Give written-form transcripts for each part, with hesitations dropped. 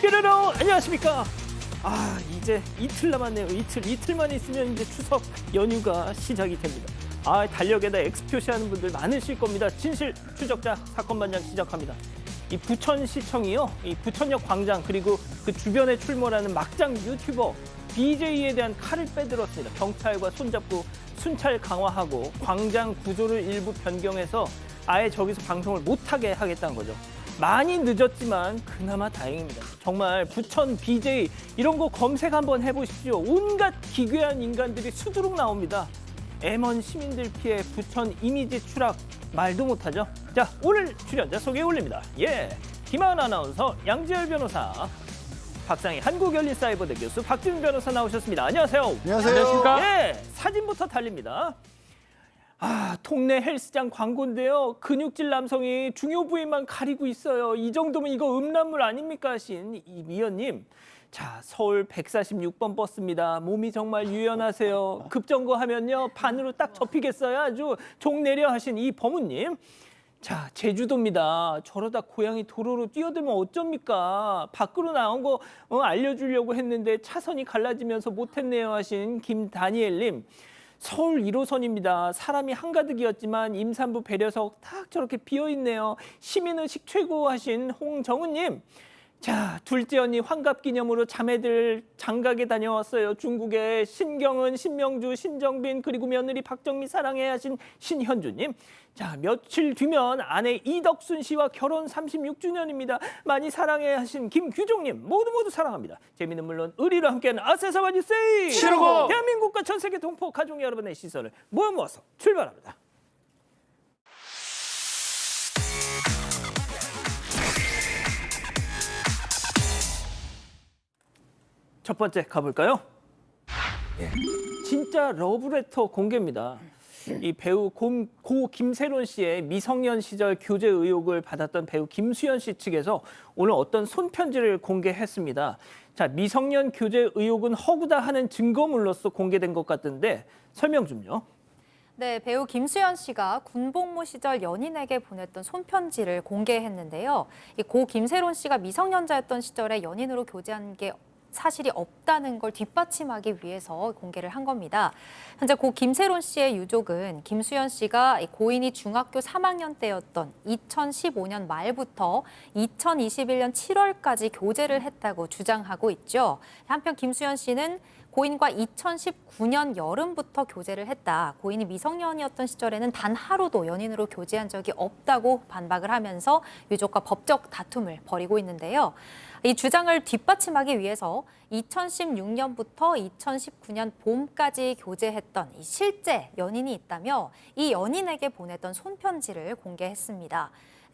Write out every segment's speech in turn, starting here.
뾰로로 안녕하십니까. 이제 이틀 남았네요. 이틀만 있으면 이제 추석 연휴가 시작이 됩니다. 달력에다 X 표시하는 분들 많으실 겁니다. 진실 추적자 사건 반장 시작합니다. 이 부천시청이요, 이 부천역 광장 그리고 그 주변에 출몰하는 막장 유튜버 BJ에 대한 칼을 빼들었습니다. 경찰과 손잡고 순찰 강화하고 광장 구조를 일부 변경해서 아예 저기서 방송을 못하게 하겠다는 거죠. 많이 늦었지만 그나마 다행입니다. 정말 부천 BJ 이런 거 검색 한번 해보십시오. 온갖 기괴한 인간들이 수두룩 나옵니다. M1 시민들 피해 부천 이미지 추락 말도 못하죠. 자, 오늘 출연자 소개해 올립니다. 김하은 아나운서, 양지열 변호사, 박상희 한국열린사이버대 교수, 박지훈 변호사 나오셨습니다. 안녕하세요. 안녕하세요. 안녕하십니까? 사진부터 달립니다. 동네 헬스장 광고인데요. 근육질 남성이 중요 부위만 가리고 있어요. 이 정도면 이거 음란물 아닙니까? 하신 이미연님. 자, 서울 146번 버스입니다. 몸이 정말 유연하세요. 급정거하면요. 반으로 딱 접히겠어요. 아주 종 내려 하신 이 범우님. 자, 제주도입니다. 저러다 고양이 도로로 뛰어들면 어쩝니까? 밖으로 나온 거 알려주려고 했는데 차선이 갈라지면서 못했네요 하신 김다니엘님. 서울 1호선입니다. 사람이 한가득이었지만 임산부 배려석 딱 저렇게 비어있네요. 시민의식 최고 하신 홍정은님. 자, 둘째 언니 환갑 기념으로 자매들 장가게 다녀왔어요. 중국에 신경은, 신명주, 신정빈 그리고 며느리 박정미 사랑해 하신 신현주님. 자, 며칠 뒤면 아내 이덕순 씨와 결혼 36주년입니다. 많이 사랑해 하신 김규종님. 모두 사랑합니다. 재미는 물론 의리로 함께하는 아세사바 뉴스 치르고 대한민국과 전 세계 동포 가족 여러분의 시선을 모아서 출발합니다. 첫 번째 가볼까요? 진짜 러브레터 공개입니다. 이 배우 고 김세론 씨의 미성년 시절 교제 의혹을 받았던 배우 김수현 씨 측에서 오늘 어떤 손편지를 공개했습니다. 자, 미성년 교제 의혹은 허구다 하는 증거물로서 공개된 것 같은데 설명 좀요. 네, 배우 김수현 씨가 군복무 시절 연인에게 보냈던 손편지를 공개했는데요. 이 고 김세론 씨가 미성년자였던 시절에 연인으로 교제한 게 사실이 없다는 걸 뒷받침하기 위해서 공개를 한 겁니다. 현재 고 김세론 씨의 유족은 김수현 씨가 고인이 중학교 3학년 때였던 2015년 말부터 2021년 7월까지 교제를 했다고 주장하고 있죠. 한편 김수현 씨는 고인과 2019년 여름부터 교제를 했다. 고인이 미성년이었던 시절에는 단 하루도 연인으로 교제한 적이 없다고 반박을 하면서 유족과 법적 다툼을 벌이고 있는데요. 이 주장을 뒷받침하기 위해서 2016년부터 2019년 봄까지 교제했던 이 실제 연인이 있다며 이 연인에게 보냈던 손편지를 공개했습니다.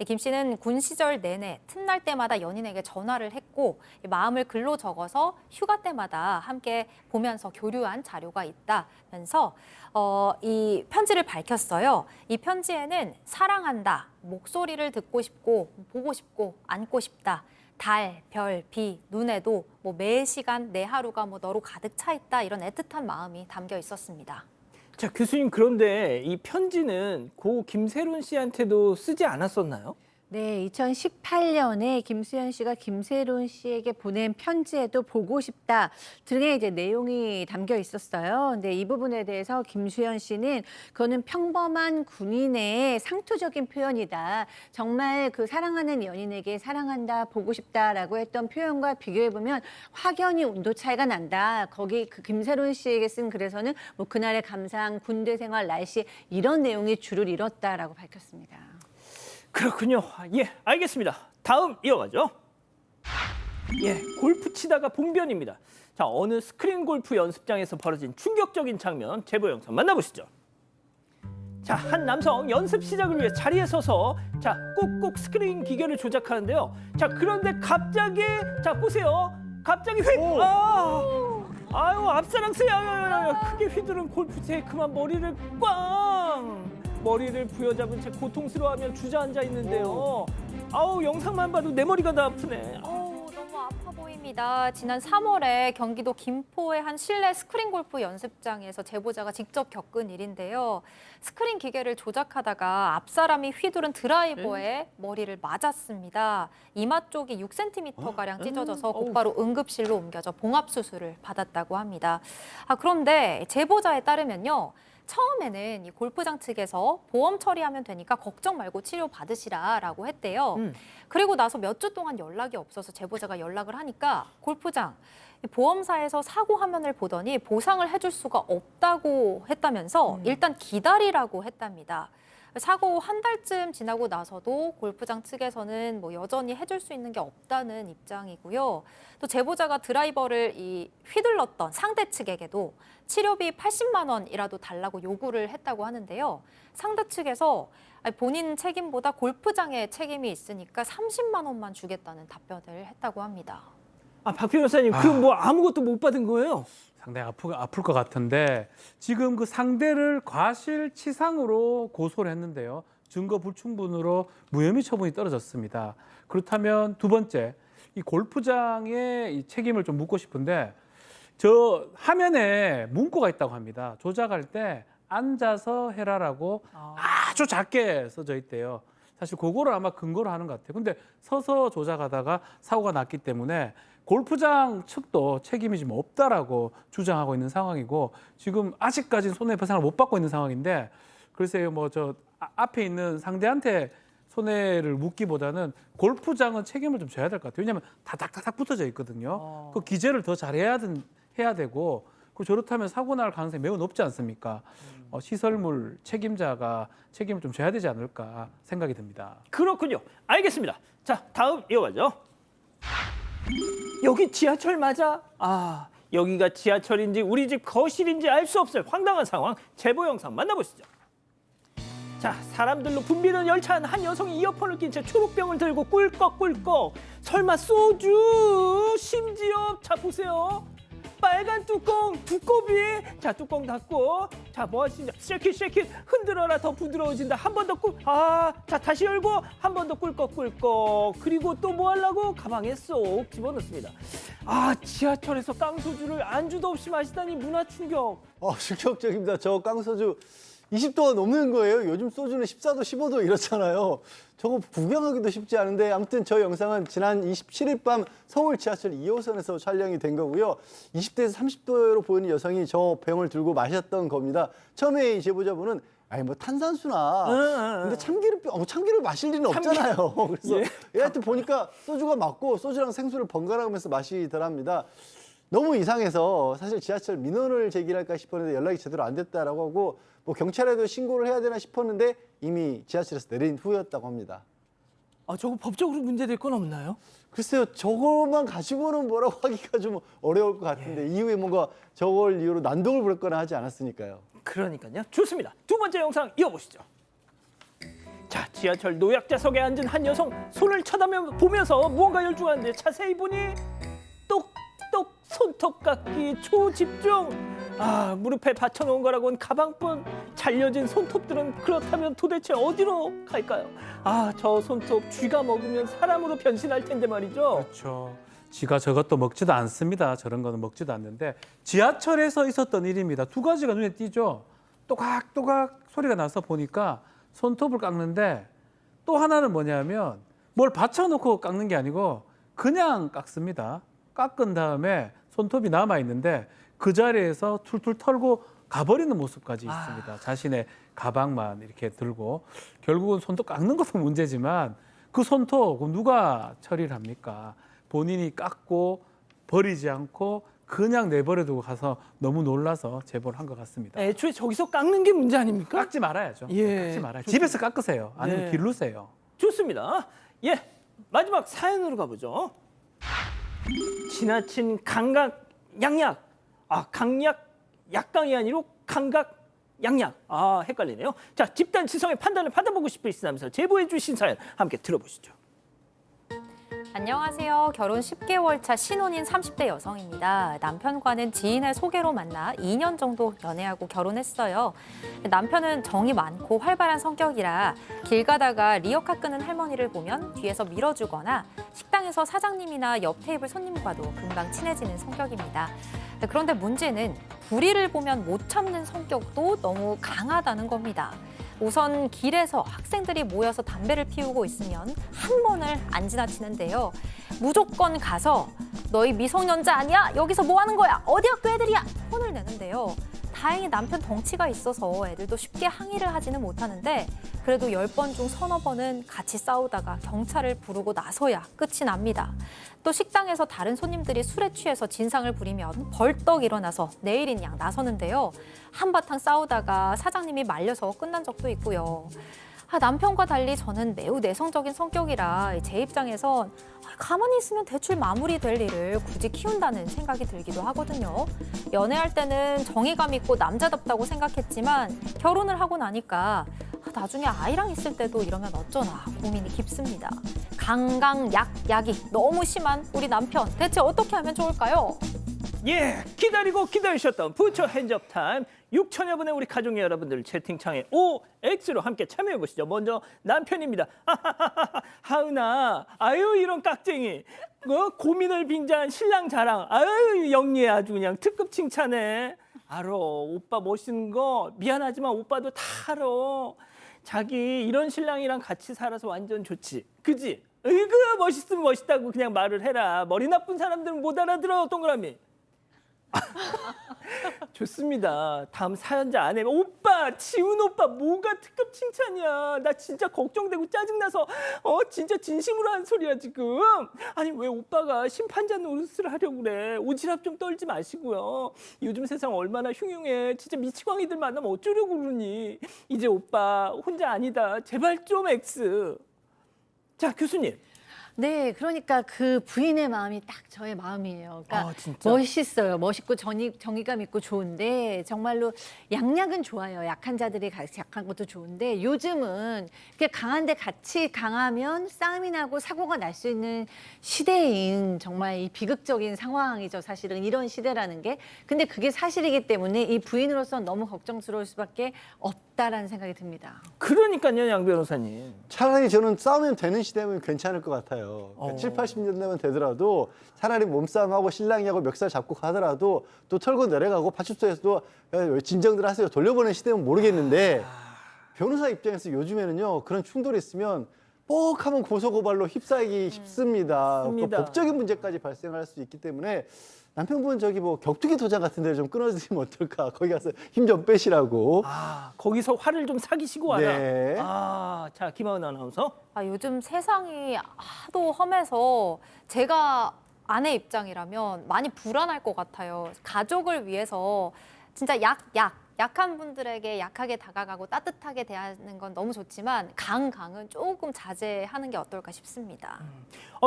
김 씨는 군 시절 내내 틈날 때마다 연인에게 전화를 했고 마음을 글로 적어서 휴가 때마다 함께 보면서 교류한 자료가 있다면서 이 편지를 밝혔어요. 이 편지에는 사랑한다, 목소리를 듣고 싶고 보고 싶고 안고 싶다. 달, 별, 비, 눈에도 매 시간 내 하루가 너로 가득 차 있다 이런 애틋한 마음이 담겨 있었습니다. 자, 교수님, 그런데 이 편지는 고 김세론 씨한테도 쓰지 않았었나요? 네, 2018년에 김수현 씨가 김세론 씨에게 보낸 편지에도 보고 싶다 등의 이제 내용이 담겨 있었어요. 근데 이 부분에 대해서 김수현 씨는 그거는 평범한 군인의 상투적인 표현이다. 정말 그 사랑하는 연인에게 사랑한다, 보고 싶다라고 했던 표현과 비교해 보면 확연히 온도 차이가 난다. 거기 그 김세론 씨에게 쓴 글에서는 그날의 감상, 군대 생활, 날씨 이런 내용이 주를 이뤘다라고 밝혔습니다. 그렇군요. 알겠습니다. 다음 이어가죠. 골프 치다가 봉변입니다. 자, 어느 스크린 골프 연습장에서 벌어진 충격적인 장면, 제보 영상 만나보시죠. 자, 한 남성 연습 시작을 위해 자리에 서서 자, 꾹꾹 스크린 기계를 조작하는데요. 자, 그런데 갑자기 자, 보세요. 갑자기 앞사랑스야 크게 휘두른 골프채에 그만 머리를 꽝! 머리를 부여잡은 채 고통스러워하며 주저앉아 있는데요. 영상만 봐도 내 머리가 다 아프네. 너무 아파 보입니다. 맞습니다. 지난 3월에 경기도 김포의 한 실내 스크린 골프 연습장에서 제보자가 직접 겪은 일인데요. 스크린 기계를 조작하다가 앞사람이 휘두른 드라이버에 머리를 맞았습니다. 이마 쪽이 6cm가량 찢어져서 곧바로 응급실로 옮겨져 봉합수술을 받았다고 합니다. 그런데 제보자에 따르면요. 처음에는 이 골프장 측에서 보험 처리하면 되니까 걱정 말고 치료 받으시라라고 했대요. 그리고 나서 몇 주 동안 연락이 없어서 제보자가 연락을 하니까 골프장 보험사에서 사고 화면을 보더니 보상을 해줄 수가 없다고 했다면서 일단 기다리라고 했답니다. 사고 한 달쯤 지나고 나서도 골프장 측에서는 뭐 여전히 해줄 수 있는 게 없다는 입장이고요. 또 제보자가 드라이버를 휘둘렀던 상대 측에게도 치료비 80만 원이라도 달라고 요구를 했다고 하는데요. 상대 측에서 본인 책임보다 골프장의 책임이 있으니까 30만 원만 주겠다는 답변을 했다고 합니다. 박 변호사님, 그럼 뭐 아무것도 못 받은 거예요? 상당히 아플 것 같은데 지금 그 상대를 과실치상으로 고소를 했는데요. 증거 불충분으로 무혐의 처분이 떨어졌습니다. 그렇다면 두 번째, 이 골프장의 이 책임을 좀 묻고 싶은데 저 화면에 문구가 있다고 합니다. 조작할 때 앉아서 해라라고 아주 작게 써져 있대요. 사실 그거를 아마 근거로 하는 것 같아요. 근데 서서 조작하다가 사고가 났기 때문에 골프장 측도 책임이 지금 없다라고 주장하고 있는 상황이고 지금 아직까지는 손해배상을 못 받고 있는 상황인데 글쎄요, 뭐 저 앞에 있는 상대한테 손해를 묻기보다는 골프장은 책임을 좀 져야 될 것 같아요. 왜냐하면 다 닥닥닥 붙어져 있거든요. 그 기재를 더 잘해야 되고 그 저렇다면 사고 날 가능성이 매우 높지 않습니까? 시설물 책임자가 책임을 좀 져야 되지 않을까 생각이 듭니다. 그렇군요. 알겠습니다. 자, 다음 이어가죠. 여기 지하철 맞아? 여기가 지하철인지 우리 집 거실인지 알 수 없을 황당한 상황. 제보 영상 만나보시죠. 자, 사람들로 붐비는 열차 안 한 여성이 이어폰을 낀 채 초록병을 들고 꿀꺽꿀꺽. 설마 소주? 심지어 자 보세요. 빨간 뚜껑, 두꺼비. 자, 뚜껑 닫고. 자, 뭐 하시냐? 쉐킷 흔들어라 더 부드러워진다. 한 번 더 자, 다시 열고 한 번 더 꿀꺽꿀꺽. 그리고 또 뭐 하려고? 가방에 쏙 집어넣습니다. 지하철에서 깡소주를 안주도 없이 마시다니 문화 충격. 충격적입니다. 저 깡소주 20도가 넘는 거예요. 요즘 소주는 14도, 15도 이렇잖아요. 저거 구경하기도 쉽지 않은데 아무튼 저 영상은 지난 27일 밤 서울 지하철 2호선에서 촬영이 된 거고요. 20대에서 30도로 보이는 여성이 저 병을 들고 마셨던 겁니다. 처음에 이 제보자분은 뭐 탄산수나 근데 참기름 마실 리는 없잖아요. 그래서 얘한테 보니까 소주가 맞고 소주랑 생수를 번갈아 가면서 마시더랍니다. 너무 이상해서 사실 지하철 민원을 제기할까 싶었는데 연락이 제대로 안 됐다라고 하고 뭐 경찰에도 신고를 해야 되나 싶었는데 이미 지하철에서 내린 후였다고 합니다. 저거 법적으로 문제될 건 없나요? 글쎄요, 저것만 가지고는 뭐라고 하기가 좀 어려울 것 같은데 이후에 뭔가 저걸 이유로 난동을 부렸거나 하지 않았으니까요. 그러니까요. 좋습니다. 두 번째 영상 이어보시죠. 자, 지하철 노약자석에 앉은 한 여성 손을 쳐다보면서 무언가 열중하는데 자세히 보니 똑똑 손톱 깎기 초집중. 무릎에 받쳐놓은 거라고는 가방뿐. 잘려진 손톱들은 그렇다면 도대체 어디로 갈까요? 저 손톱 쥐가 먹으면 사람으로 변신할 텐데 말이죠. 그렇죠. 쥐가 저것도 먹지도 않습니다. 저런 거는 먹지도 않는데 지하철에서 있었던 일입니다. 두 가지가 눈에 띄죠. 또각또각 소리가 나서 보니까 손톱을 깎는데 또 하나는 뭐냐면 뭘 받쳐놓고 깎는 게 아니고 그냥 깎습니다. 깎은 다음에 손톱이 남아있는데 그 자리에서 툴툴 털고 가버리는 모습까지 있습니다. 자신의 가방만 이렇게 들고 결국은 손톱 깎는 것도 문제지만 그 손톱 누가 처리를 합니까? 본인이 깎고 버리지 않고 그냥 내버려두고 가서 너무 놀라서 제보를 한 것 같습니다. 애초에 저기서 깎는 게 문제 아닙니까? 깎지 말아야죠. 예, 깎지 말아요. 좋습니다. 집에서 깎으세요. 아니면 네. 기르세요. 좋습니다. 마지막 사연으로 가보죠. 지나친 강각 양약. 강약 약강이 아니로 강각 양약. 헷갈리네요. 자, 집단 지성의 판단을 받아보고 싶으시다면서 제보해 주신 사연 함께 들어보시죠. 안녕하세요. 결혼 10개월 차 신혼인 30대 여성입니다. 남편과는 지인의 소개로 만나 2년 정도 연애하고 결혼했어요. 남편은 정이 많고 활발한 성격이라 길 가다가 리어카 끄는 할머니를 보면 뒤에서 밀어주거나 식당에서 사장님이나 옆 테이블 손님과도 금방 친해지는 성격입니다. 그런데 문제는 불의를 보면 못 참는 성격도 너무 강하다는 겁니다. 우선 길에서 학생들이 모여서 담배를 피우고 있으면 한 번을 안 지나치는데요. 무조건 가서 너희 미성년자 아니야? 여기서 뭐 하는 거야? 어디 학교 애들이야? 혼을 내는데요. 다행히 남편 덩치가 있어서 애들도 쉽게 항의를 하지는 못하는데 그래도 10번 중 서너 번은 같이 싸우다가 경찰을 부르고 나서야 끝이 납니다. 또 식당에서 다른 손님들이 술에 취해서 진상을 부리면 벌떡 일어나서 내일인 양 나서는데요. 한바탕 싸우다가 사장님이 말려서 끝난 적도 있고요. 남편과 달리 저는 매우 내성적인 성격이라 제 입장에선 가만히 있으면 대출 마무리될 일을 굳이 키운다는 생각이 들기도 하거든요. 연애할 때는 정의감 있고 남자답다고 생각했지만 결혼을 하고 나니까 나중에 아이랑 있을 때도 이러면 어쩌나 고민이 깊습니다. 강강약약이 너무 심한 우리 남편 대체 어떻게 하면 좋을까요? 예, 기다리고 기다리셨던 부처 핸즈업 타임 6천여 분의 우리 가족 여러분들 채팅창에 OX로 함께 참여해 보시죠. 먼저 남편입니다. 하은아, 아유 이런 깍쟁이, 고민을 빙자한 신랑 자랑, 아유 영리해 아주 그냥 특급 칭찬해. 알어, 오빠 멋있는 거 미안하지만 오빠도 다 알아. 자기 이런 신랑이랑 같이 살아서 완전 좋지, 그지? 으이그 멋있으면 멋있다고 그냥 말을 해라. 머리 나쁜 사람들은 못 알아들어. 동그라미. 좋습니다. 다음 사연자 아내 오빠, 지훈 오빠 뭐가 특급 칭찬이야. 나 진짜 걱정되고 짜증나서 진짜 진심으로 한 소리야 지금. 아니 왜 오빠가 심판자 노릇을 하려고 그래. 오지랖 좀 떨지 마시고요. 요즘 세상 얼마나 흉흉해. 진짜 미치광이들 만나면 어쩌려고 그러니. 이제 오빠 혼자 아니다. 제발 좀 X. 자, 교수님. 네, 그러니까 그 부인의 마음이 딱 저의 마음이에요. 그러니까 진짜? 멋있어요. 멋있고 정의감 있고 좋은데 정말로 양약은 좋아요. 약한 자들이 같이 약한 것도 좋은데 요즘은 이렇게 강한데 같이 강하면 싸움이 나고 사고가 날 수 있는 시대인 정말 이 비극적인 상황이죠. 사실은 이런 시대라는 게. 근데 그게 사실이기 때문에 이 부인으로서 너무 걱정스러울 수밖에 없다라는 생각이 듭니다. 그러니까요, 양 변호사님. 차라리 저는 싸우면 되는 시대면 괜찮을 것 같아요. 그러니까 7, 80년대면 되더라도 차라리 몸싸움하고 신랑이하고 멱살 잡고 가더라도 또 털고 내려가고 파출소에서도 진정들 하세요. 돌려보낸 시대면 모르겠는데 변호사 입장에서 요즘에는요. 그런 충돌이 있으면 뻑 하면 고소고발로 휩싸이기 쉽습니다. 맞습니다. 법적인 문제까지 발생할 수 있기 때문에 남편분 저기 뭐 격투기 도장 같은 데를 좀 끊어주시면 어떨까. 거기 가서 힘 좀 빼시라고. 거기서 화를 좀 사기시고 와라. 네. 자, 김하은 아나운서. 요즘 세상이 하도 험해서 제가 아내 입장이라면 많이 불안할 것 같아요. 가족을 위해서 진짜 약한 분들에게 약하게 다가가고 따뜻하게 대하는 건 너무 좋지만 강은 조금 자제하는 게 어떨까 싶습니다.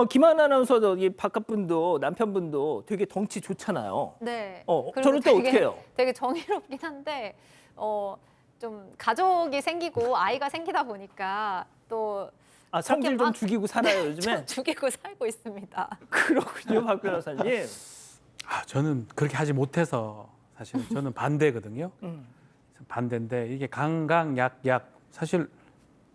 김하은 아나운서도 이 바깥분도 남편분도 되게 덩치 좋잖아요. 네. 그리고 저럴 때 어떻게 해요? 되게 정의롭긴 한데 좀 가족이 생기고 아이가 생기다 보니까 또 성질 좀 죽이고 살아요, 요즘에? 죽이고 살고 있습니다. 그렇군요, 박 변호사님. 저는 그렇게 하지 못해서 사실 저는 반대거든요. 반대인데 이게 강약약 사실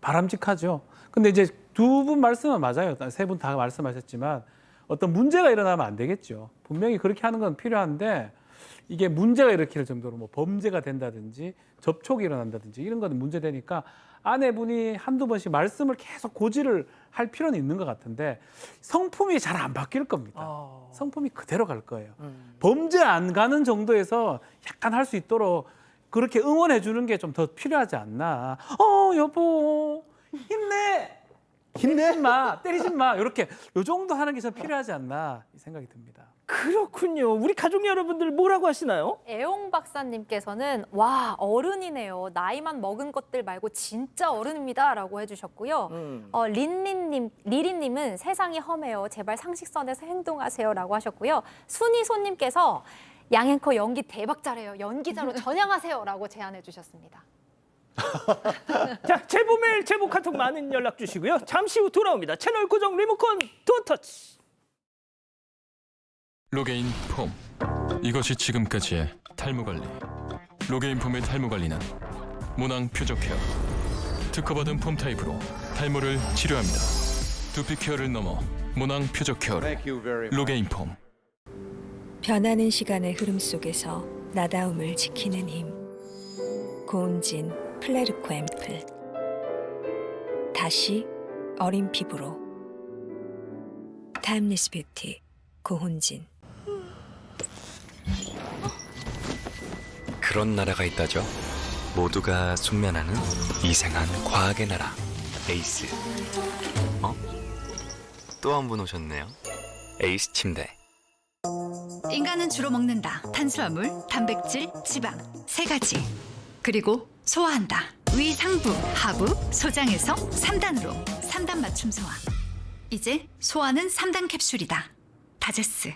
바람직하죠. 근데 이제 두 분 말씀은 맞아요. 세 분 다 말씀하셨지만 어떤 문제가 일어나면 안 되겠죠. 분명히 그렇게 하는 건 필요한데 이게 문제가 일으킬 정도로 뭐 범죄가 된다든지 접촉이 일어난다든지 이런 건 문제되니까 아내분이 한두 번씩 말씀을 계속 고지를 할 필요는 있는 것 같은데 성품이 잘 안 바뀔 겁니다. 성품이 그대로 갈 거예요. 범죄 안 가는 정도에서 약간 할 수 있도록 그렇게 응원해 주는 게 좀 더 필요하지 않나. 여보 힘내. 때리지 마. 이렇게 요 정도 하는 게 좀 필요하지 않나 이 생각이 듭니다. 그렇군요. 우리 가족 여러분들 뭐라고 하시나요? 애용 박사님께서는 와 어른이네요. 나이만 먹은 것들 말고 진짜 어른입니다라고 해주셨고요. 리리님은 세상이 험해요. 제발 상식선에서 행동하세요라고 하셨고요. 순이손님께서 양앵커 연기 대박 잘해요. 연기자로 전향하세요라고 제안해 주셨습니다. 자, 제보 메일, 제보 카톡 많은 연락 주시고요. 잠시 후 돌아옵니다. 채널 고정 리모컨 돈터치. 로게인 폼. 이것이 지금까지의 탈모 관리. 로게인 폼의 탈모 관리는 모낭 표적 케어. 특허받은 폼 타입으로 탈모를 치료합니다. 두피 케어를 넘어 모낭 표적 케어로 로게인 폼. 변하는 시간의 흐름 속에서 나다움을 지키는 힘. 고운진 플레르코 앰플. 다시 어린 피부로. 타임리스 뷰티 고운진. 그런 나라가 있다죠. 모두가 숙면하는 이상한 과학의 나라 에이스. 또 한 분 오셨네요. 에이스 침대. 인간은 주로 먹는다. 탄수화물, 단백질, 지방 3가지. 그리고 소화한다. 위, 상부, 하부, 소장에서 3단으로 3단 맞춤 소화. 이제 소화는 3단 캡슐이다. 다제스.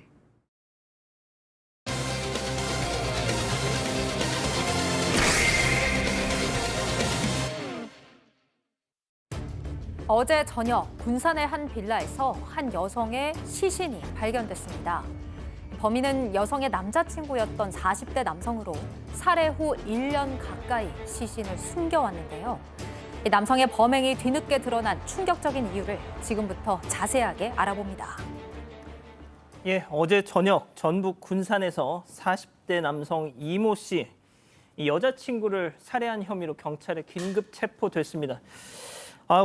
어제 저녁 군산의 한 빌라에서 한 여성의 시신이 발견됐습니다. 범인은 여성의 남자친구였던 40대 남성으로 살해 후 1년 가까이 시신을 숨겨왔는데요. 이 남성의 범행이 뒤늦게 드러난 충격적인 이유를 지금부터 자세하게 알아봅니다. 예, 어제 저녁 전북 군산에서 40대 남성 이모 씨, 이 여자친구를 살해한 혐의로 경찰에 긴급 체포됐습니다.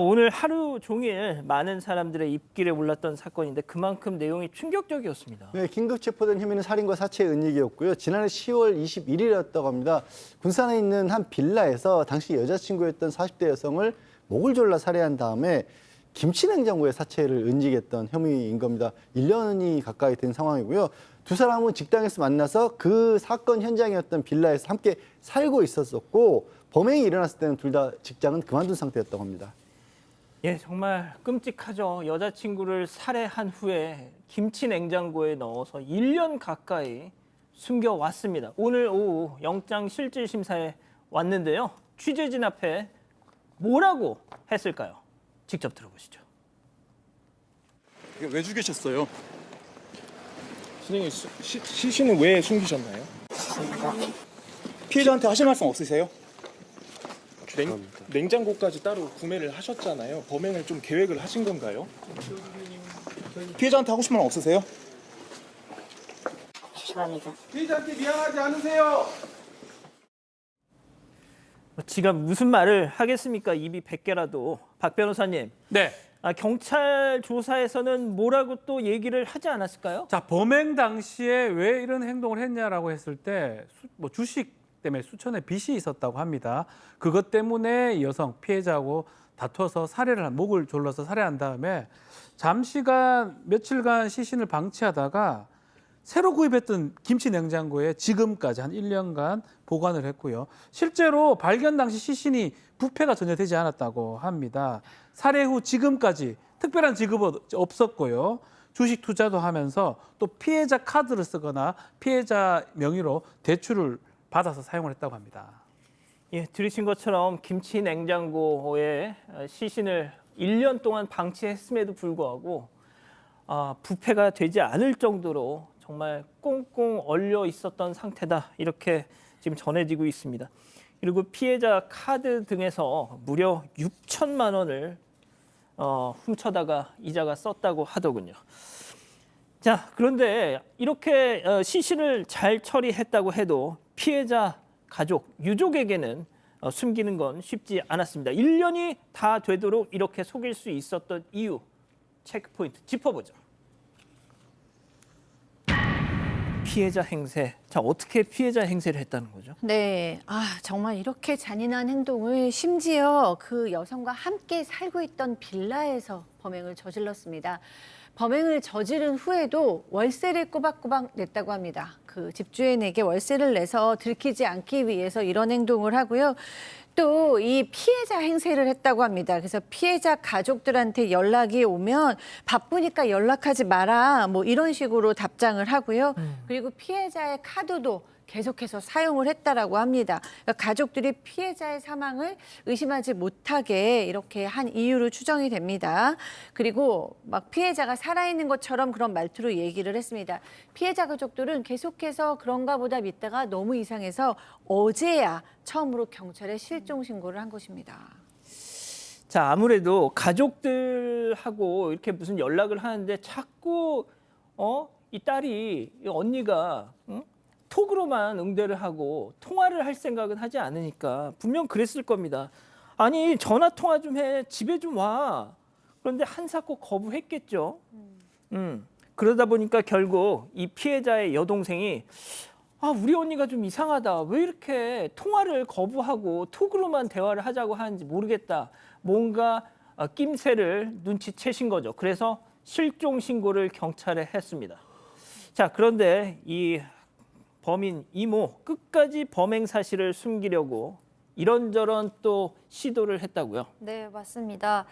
오늘 하루 종일 많은 사람들의 입길에 올랐던 사건인데 그만큼 내용이 충격적이었습니다. 네, 긴급 체포된 혐의는 살인과 사체의 은닉이었고요. 지난해 10월 21일이었다고 합니다. 군산에 있는 한 빌라에서 당시 여자친구였던 40대 여성을 목을 졸라 살해한 다음에 김치 냉장고에 사체를 은닉했던 혐의인 겁니다. 1년이 가까이 된 상황이고요. 두 사람은 직장에서 만나서 그 사건 현장이었던 빌라에서 함께 살고 있었고 범행이 일어났을 때는 둘 다 직장은 그만둔 상태였다고 합니다. 예, 정말 끔찍하죠. 여자친구를 살해한 후에 김치 냉장고에 넣어서 1년 가까이 숨겨왔습니다. 오늘 오후 영장 실질 심사에 왔는데요. 취재진 앞에 뭐라고 했을까요? 직접 들어보시죠. 왜 죽이셨어요? 선생님, 시신은 왜 숨기셨나요? 피해자한테 하실 말씀 없으세요? 냉장고까지 따로 구매를 하셨잖아요. 범행을 좀 계획을 하신 건가요? 피해자한테 하고 싶은 말 없으세요? 죄송합니다. 피해자한테 미안하지 않으세요? 지가 무슨 말을 하겠습니까? 입이 100개라도. 박 변호사님. 네. 경찰 조사에서는 뭐라고 또 얘기를 하지 않았을까요? 자, 범행 당시에 왜 이런 행동을 했냐라고 했을 때 주식 때문에 수천의 빚이 있었다고 합니다. 그것 때문에 이 여성 피해자하고 다퉈서 목을 졸라서 살해한 다음에 며칠간 시신을 방치하다가 새로 구입했던 김치 냉장고에 지금까지 한 1년간 보관을 했고요. 실제로 발견 당시 시신이 부패가 전혀 되지 않았다고 합니다. 살해 후 지금까지 특별한 지급은 없었고요. 주식 투자도 하면서 또 피해자 카드를 쓰거나 피해자 명의로 대출을 받아서 사용을 했다고 합니다. 예, 들으신 것처럼 김치 냉장고에 시신을 1년 동안 방치했음에도 불구하고 부패가 되지 않을 정도로 정말 꽁꽁 얼려 있었던 상태다. 이렇게 지금 전해지고 있습니다. 그리고 피해자 카드 등에서 무려 6천만 원을 훔쳐다가 이자가 썼다고 하더군요. 자, 그런데 이렇게 시신을 잘 처리했다고 해도 피해자 가족, 유족에게는 숨기는 건 쉽지 않았습니다. 1년이 다 되도록 이렇게 속일 수 있었던 이유, 체크포인트 짚어보죠. 피해자 행세. 자, 어떻게 피해자 행세를 했다는 거죠? 네, 정말 이렇게 잔인한 행동을 심지어 그 여성과 함께 살고 있던 빌라에서 범행을 저질렀습니다. 범행을 저지른 후에도 월세를 꼬박꼬박 냈다고 합니다. 그 집주인에게 월세를 내서 들키지 않기 위해서 이런 행동을 하고요. 또 이 피해자 행세를 했다고 합니다. 그래서 피해자 가족들한테 연락이 오면 바쁘니까 연락하지 마라 뭐 이런 식으로 답장을 하고요. 그리고 피해자의 카드도 계속해서 사용을 했다라고 합니다. 그러니까 가족들이 피해자의 사망을 의심하지 못하게 이렇게 한 이유로 추정이 됩니다. 그리고 막 피해자가 살아있는 것처럼 그런 말투로 얘기를 했습니다. 피해자 가족들은 계속해서 그런가 보다 믿다가 너무 이상해서 어제야 처음으로 경찰에 실종 신고를 한 것입니다. 자, 아무래도 가족들하고 이렇게 무슨 연락을 하는데 자꾸 이 딸이 이 언니가 톡으로만 응대를 하고 통화를 할 생각은 하지 않으니까 분명 그랬을 겁니다. 아니, 전화 통화 좀 해. 집에 좀 와. 그런데 한사코 거부했겠죠. 그러다 보니까 결국 이 피해자의 여동생이 우리 언니가 좀 이상하다. 왜 이렇게 통화를 거부하고 톡으로만 대화를 하자고 하는지 모르겠다. 뭔가 낌새를 눈치채신 거죠. 그래서 실종 신고를 경찰에 했습니다. 자, 그런데 이 범인 이모 끝까지 범행 사실을 숨기려고 이런저런 또 시도를 했다고요? 네, 맞습니다.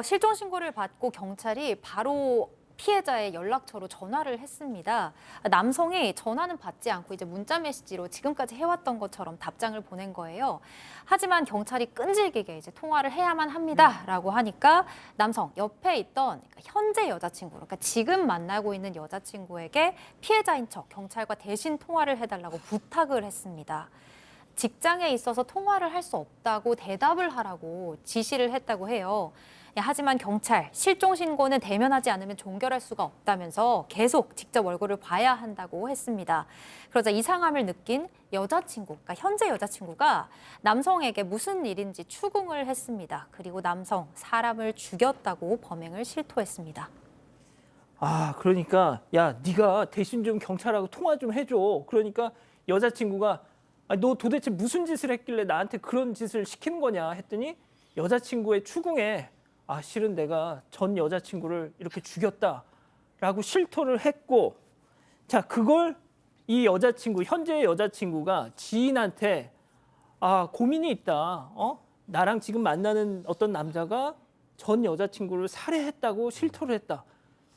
실종 신고를 받고 경찰이 바로 피해자의 연락처로 전화를 했습니다. 남성이 전화는 받지 않고 이제 문자 메시지로 지금까지 해왔던 것처럼 답장을 보낸 거예요. 하지만 경찰이 끈질기게 이제 통화를 해야만 합니다라고 하니까 남성 옆에 있던 현재 여자친구, 그러니까 지금 만나고 있는 여자친구에게 피해자인 척 경찰과 대신 통화를 해달라고 부탁을 했습니다. 직장에 있어서 통화를 할 수 없다고 대답을 하라고 지시를 했다고 해요. 하지만 경찰, 실종 신고는 대면하지 않으면 종결할 수가 없다면서 계속 직접 얼굴을 봐야 한다고 했습니다. 그러자 이상함을 느낀 여자친구, 그러니까 현재 여자친구가 남성에게 무슨 일인지 추궁을 했습니다. 그리고 남성, 사람을 죽였다고 범행을 실토했습니다. 그러니까 야, 네가 대신 좀 경찰하고 통화 좀 해줘. 그러니까 여자친구가 너 도대체 무슨 짓을 했길래 나한테 그런 짓을 시키는 거냐 했더니 여자친구의 추궁에 실은 내가 전 여자친구를 이렇게 죽였다라고 실토를 했고, 자, 그걸 이 여자친구, 현재의 여자친구가 지인한테 고민이 있다. 나랑 지금 만나는 어떤 남자가 전 여자친구를 살해했다고 실토를 했다.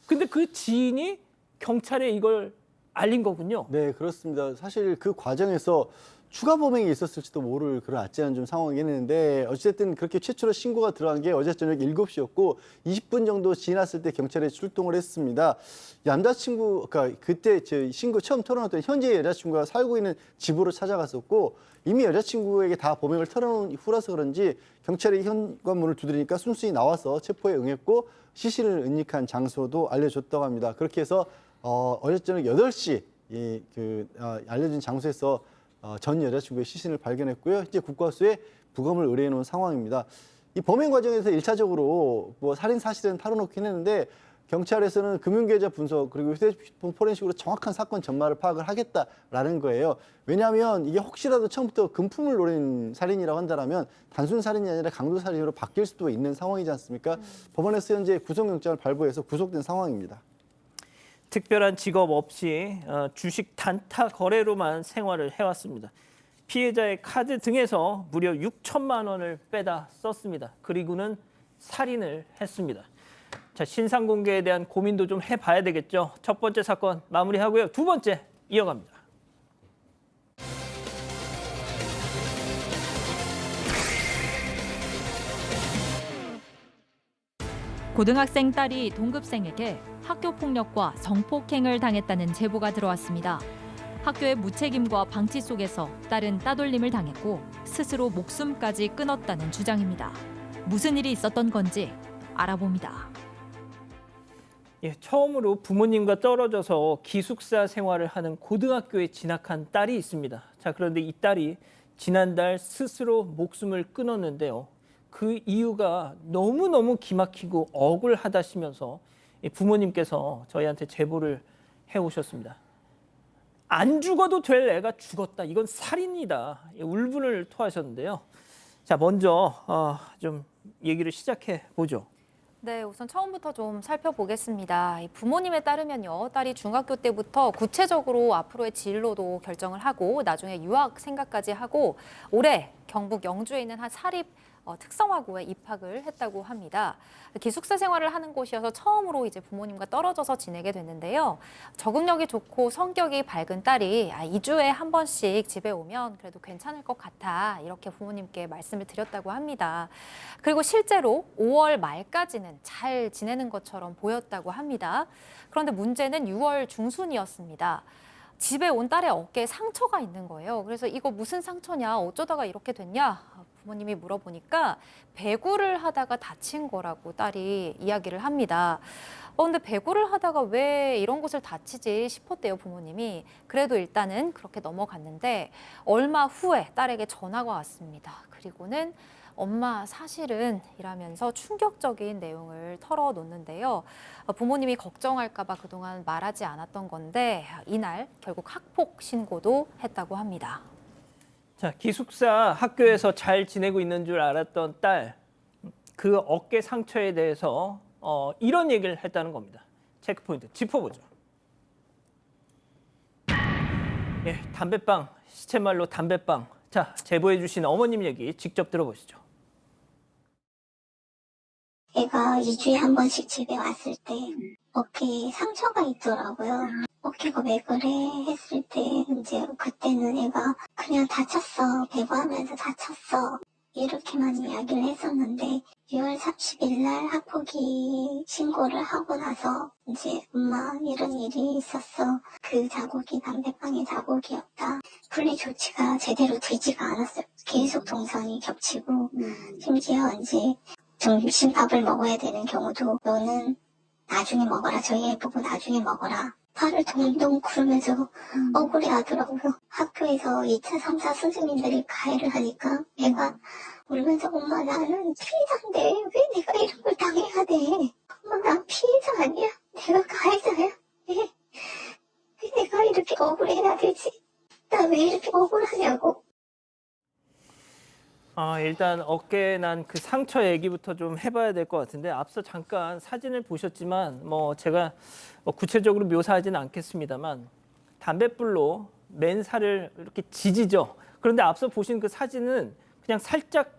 근데 그 지인이 경찰에 이걸 알린 거군요. 네, 그렇습니다. 사실 그 과정에서 추가 범행이 있었을지도 모를 그런 아찔한 좀 상황이었는데 어쨌든 그렇게 최초로 신고가 들어간 게 어제 저녁 7시였고 20분 정도 지났을 때 경찰에 출동을 했습니다. 남자친구, 그러니까 그때 저 신고 처음 털어놨던 현재 여자친구가 살고 있는 집으로 찾아갔었고 이미 여자친구에게 다 범행을 털어놓은 후라서 그런지 경찰이 현관문을 두드리니까 순순히 나와서 체포에 응했고 시신을 은닉한 장소도 알려줬다고 합니다. 그렇게 해서 어제 저녁 8시 알려진 장소에서 전 여자친구의 시신을 발견했고요. 이제 국과수에 부검을 의뢰해 놓은 상황입니다. 이 범행 과정에서 1차적으로 살인 사실은 털어놓긴 했는데 경찰에서는 금융계좌 분석 그리고 휴대폰 포렌식으로 정확한 사건 전말을 파악을 하겠다라는 거예요. 왜냐하면 이게 혹시라도 처음부터 금품을 노린 살인이라고 한다면 단순 살인이 아니라 강도 살인으로 바뀔 수도 있는 상황이지 않습니까? 법원에서 현재 구속영장을 발부해서 구속된 상황입니다. 특별한 직업 없이 주식 단타 거래로만 생활을 해왔습니다. 피해자의 카드 등에서 무려 6천만 원을 빼다 썼습니다. 그리고는 살인을 했습니다. 자, 신상 공개에 대한 고민도 좀 해봐야 되겠죠. 첫 번째 사건 마무리하고요. 두 번째 이어갑니다. 고등학생 딸이 동급생에게 학교폭력과 성폭행을 당했다는 제보가 들어왔습니다. 학교의 무책임과 방치 속에서 딸은 따돌림을 당했고 스스로 목숨까지 끊었다는 주장입니다. 무슨 일이 있었던 건지 알아봅니다. 처음으로 부모님과 떨어져서 기숙사 생활을 하는 고등학교에 진학한 딸이 있습니다. 자, 그런데 이 딸이 지난달 스스로 목숨을 끊었는데요. 그 이유가 너무너무 기막히고 억울하다시면서 부모님께서 저희한테 제보를 해오셨습니다. 안 죽어도 될 애가 죽었다. 이건 살인이다. 울분을 토하셨는데요. 자, 먼저 좀 얘기를 시작해 보죠. 네, 우선 처음부터 좀 살펴보겠습니다. 부모님에 따르면요, 딸이 중학교 때부터 구체적으로 앞으로의 진로도 결정을 하고 나중에 유학 생각까지 하고 올해 경북 영주에 있는 한 사립 특성화고에 입학을 했다고 합니다. 기숙사 생활을 하는 곳이어서 처음으로 이제 부모님과 떨어져서 지내게 됐는데요. 적응력이 좋고 성격이 밝은 딸이 2주에 한 번씩 집에 오면 그래도 괜찮을 것 같아 이렇게 부모님께 말씀을 드렸다고 합니다. 그리고 실제로 5월 말까지는 잘 지내는 것처럼 보였다고 합니다. 그런데 문제는 6월 중순이었습니다. 집에 온 딸의 어깨에 상처가 있는 거예요. 그래서 이거 무슨 상처냐, 어쩌다가 이렇게 됐냐 부모님이 물어보니까 배구를 하다가 다친 거라고 딸이 이야기를 합니다. 근데 배구를 하다가 왜 이런 곳을 다치지 싶었대요, 부모님이. 그래도 일단은 그렇게 넘어갔는데 얼마 후에 딸에게 전화가 왔습니다. 그리고는 엄마 사실은 이라면서 충격적인 내용을 털어놓는데요. 부모님이 걱정할까 봐 그동안 말하지 않았던 건데 이날 결국 학폭 신고도 했다고 합니다. 자, 기숙사 학교에서 잘 지내고 있는 줄 알았던 딸, 그 어깨 상처에 대해서 이런 얘기를 했다는 겁니다. 체크포인트 짚어보죠. 예, 담배빵, 시체말로 담배빵. 자, 제보해 주신 어머님 얘기 직접 들어보시죠. 애가 2주에 한 번씩 집에 왔을 때 어깨에 상처가 있더라고요. 어깨가 왜 그래 했을 때 이제 그때는 애가 그냥 다쳤어. 배구하면서 다쳤어. 이렇게만 이야기를 했었는데 6월 30일 날 학폭위 신고를 하고 나서 이제 엄마 이런 일이 있었어. 그 자국이 담배빵의 자국이었다. 분리 조치가 제대로 되지가 않았어요. 계속 동선이 겹치고 심지어 이제 점심밥을 먹어야 되는 경우도 너는 나중에 먹어라. 저희 애 보고 나중에 먹어라. 팔을 동동 구르면서 억울해 하더라고요. 학교에서 2차, 3차 선생님들이 가해를 하니까 애가 울면서 엄마 나는 피해자인데 왜 내가 이런 걸 당해야 돼. 엄마 난 피해자 아니야. 내가 가해자야. 왜 내가 이렇게 억울해야 되지. 나 왜 이렇게 억울하냐고. 일단 어깨에 난 그 상처 얘기부터 좀 해봐야 될 것 같은데 앞서 잠깐 사진을 보셨지만 제가 구체적으로 묘사하지는 않겠습니다만 담뱃불로 맨 살을 이렇게 지지죠. 그런데 앞서 보신 그 사진은 그냥 살짝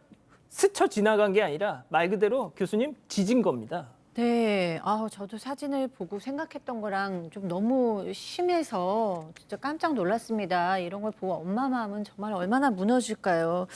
스쳐 지나간 게 아니라 말 그대로 교수님 지진 겁니다. 네, 저도 사진을 보고 생각했던 거랑 좀 너무 심해서 진짜 깜짝 놀랐습니다. 이런 걸 보고 엄마 마음은 정말 얼마나 무너질까요?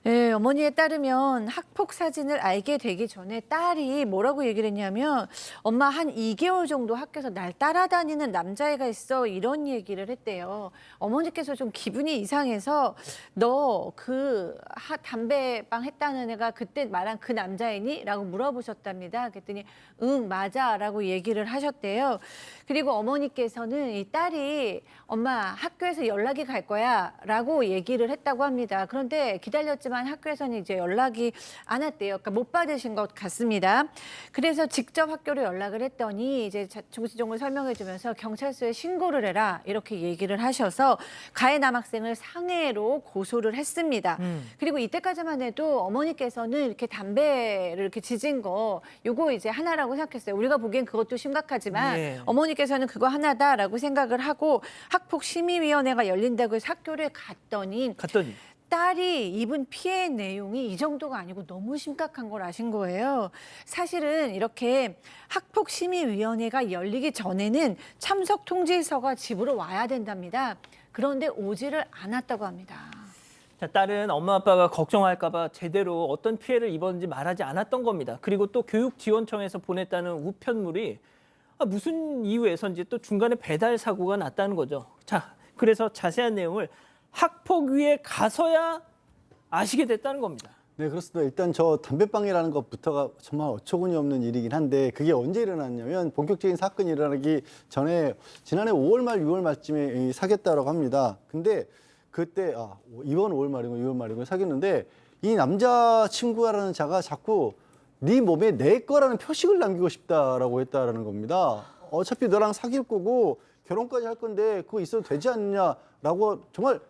네, 어머니에 따르면 학폭 사진을 알게 되기 전에 딸이 뭐라고 얘기를 했냐면 엄마 한 2개월 정도 학교에서 날 따라다니는 남자애가 있어 이런 얘기를 했대요. 어머니께서 좀 기분이 이상해서 너 그 담배빵 했다는 애가 그때 말한 그 남자애니? 라고 물어보셨답니다. 그랬더니 응 맞아 라고 얘기를 하셨대요. 그리고 어머니께서는 이 딸이 엄마 학교에서 연락이 갈 거야 라고 얘기를 했다고 합니다. 그런데 기다렸지만 학교에서는 이제 연락이 안 왔대요. 그러니까 못 받으신 것 같습니다. 그래서 직접 학교로 연락을 했더니 이제 조시종을 설명해 주면서 경찰서에 신고를 해라 이렇게 얘기를 하셔서 가해 남학생을 상해로 고소를 했습니다. 그리고 이때까지만 해도 어머니께서는 이렇게 담배를 이렇게 지진 거 요거 이제 하나라고 생각했어요. 우리가 보기엔 그것도 심각하지만 네. 어머니께서는 그거 하나다라고 생각을 하고 학폭심의위원회가 열린다고 해서 학교를 갔더니 딸이 입은 피해 내용이 이 정도가 아니고 너무 심각한 걸 아신 거예요. 사실은 이렇게 학폭심의위원회가 열리기 전에는 참석 통지서가 집으로 와야 된답니다. 그런데 오지를 않았다고 합니다. 자, 딸은 엄마 아빠가 걱정할까 봐 제대로 어떤 피해를 입었는지 말하지 않았던 겁니다. 그리고 또 교육지원청에서 보냈다는 우편물이 무슨 이유에서인지 또 중간에 배달 사고가 났다는 거죠. 자, 그래서 자세한 내용을 학폭위에 가서야 아시게 됐다는 겁니다. 네, 그렇습니다. 일단 저 담배빵이라는 것부터가 정말 어처구니 없는 일이긴 한데 그게 언제 일어났냐면 본격적인 사건이 일어나기 전에 지난해 5월 말 6월 말쯤에 사귀었다고 합니다. 근데 그때 이번 5월 말이고 6월 말이고 사귀었는데 이 남자친구라는 자가 자꾸 네 몸에 내 거라는 표식을 남기고 싶다라고 했다라는 겁니다. 어차피 너랑 사귈 거고 결혼까지 할 건데 그거 있어도 되지 않냐라고 정말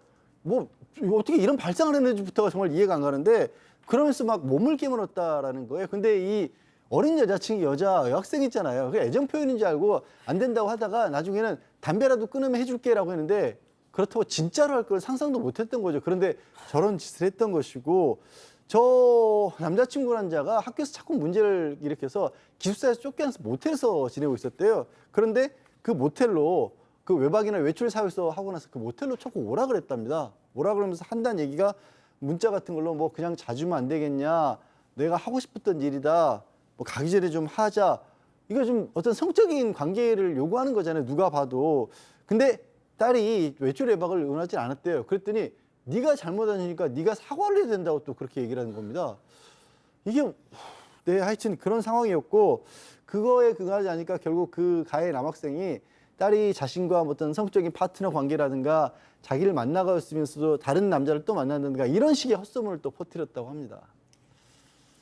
어떻게 이런 발상을 했는지부터가 정말 이해가 안 가는데 그러면서 막 몸을 깨물었다라는 거예요. 근데 이 어린 여학생 있잖아요. 그 애정 표현인 줄 알고 안 된다고 하다가 나중에는 담배라도 끊으면 해줄게라고 했는데 그렇다고 진짜로 할 걸 상상도 못 했던 거죠. 그런데 저런 짓을 했던 것이고 저 남자친구라는 자가 학교에서 자꾸 문제를 일으켜서 기숙사에서 쫓겨나서 모텔에서 지내고 있었대요. 그런데 그 모텔로 그 외박이나 외출 사유서 하고 나서 그 모텔로 자꾸 오라 그랬답니다. 오라 그러면서 한다는 얘기가 문자 같은 걸로 뭐 그냥 자주면 안 되겠냐, 내가 하고 싶었던 일이다, 뭐 가기 전에 좀 하자, 이거 좀 어떤 성적인 관계를 요구하는 거잖아요, 누가 봐도. 근데 딸이 외출 외박을 원하지 않았대요. 그랬더니 네가 잘못하니까 네가 사과를 해야 된다고 또 그렇게 얘기를 하는 겁니다. 이게 네, 하여튼 그런 상황이었고, 그거에 그거하지 않으니까 결국 그 가해 남학생이 딸이 자신과 어떤 성적인 파트너 관계라든가 자기를 만나가면서도 다른 남자를 또 만난다든가 이런 식의 헛소문을 또 퍼뜨렸다고 합니다.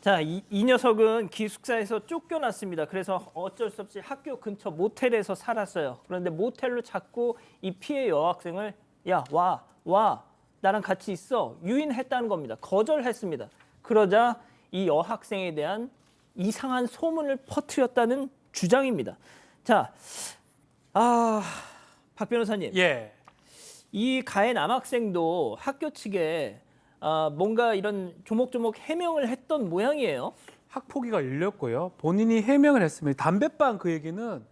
자, 이 녀석은 기숙사에서 쫓겨났습니다. 그래서 어쩔 수 없이 학교 근처 모텔에서 살았어요. 그런데 모텔로 자꾸 이 피해 여학생을 야, 와, 나랑 같이 있어, 유인했다는 겁니다. 거절했습니다. 그러자 이 여학생에 대한 이상한 소문을 퍼뜨렸다는 주장입니다. 자, 박 변호사님. 예. 이 가해 남학생도 학교 측에 뭔가 이런 조목조목 해명을 했던 모양이에요. 학폭위가 열렸고요. 본인이 해명을 했습니다. 담배빵 그 얘기는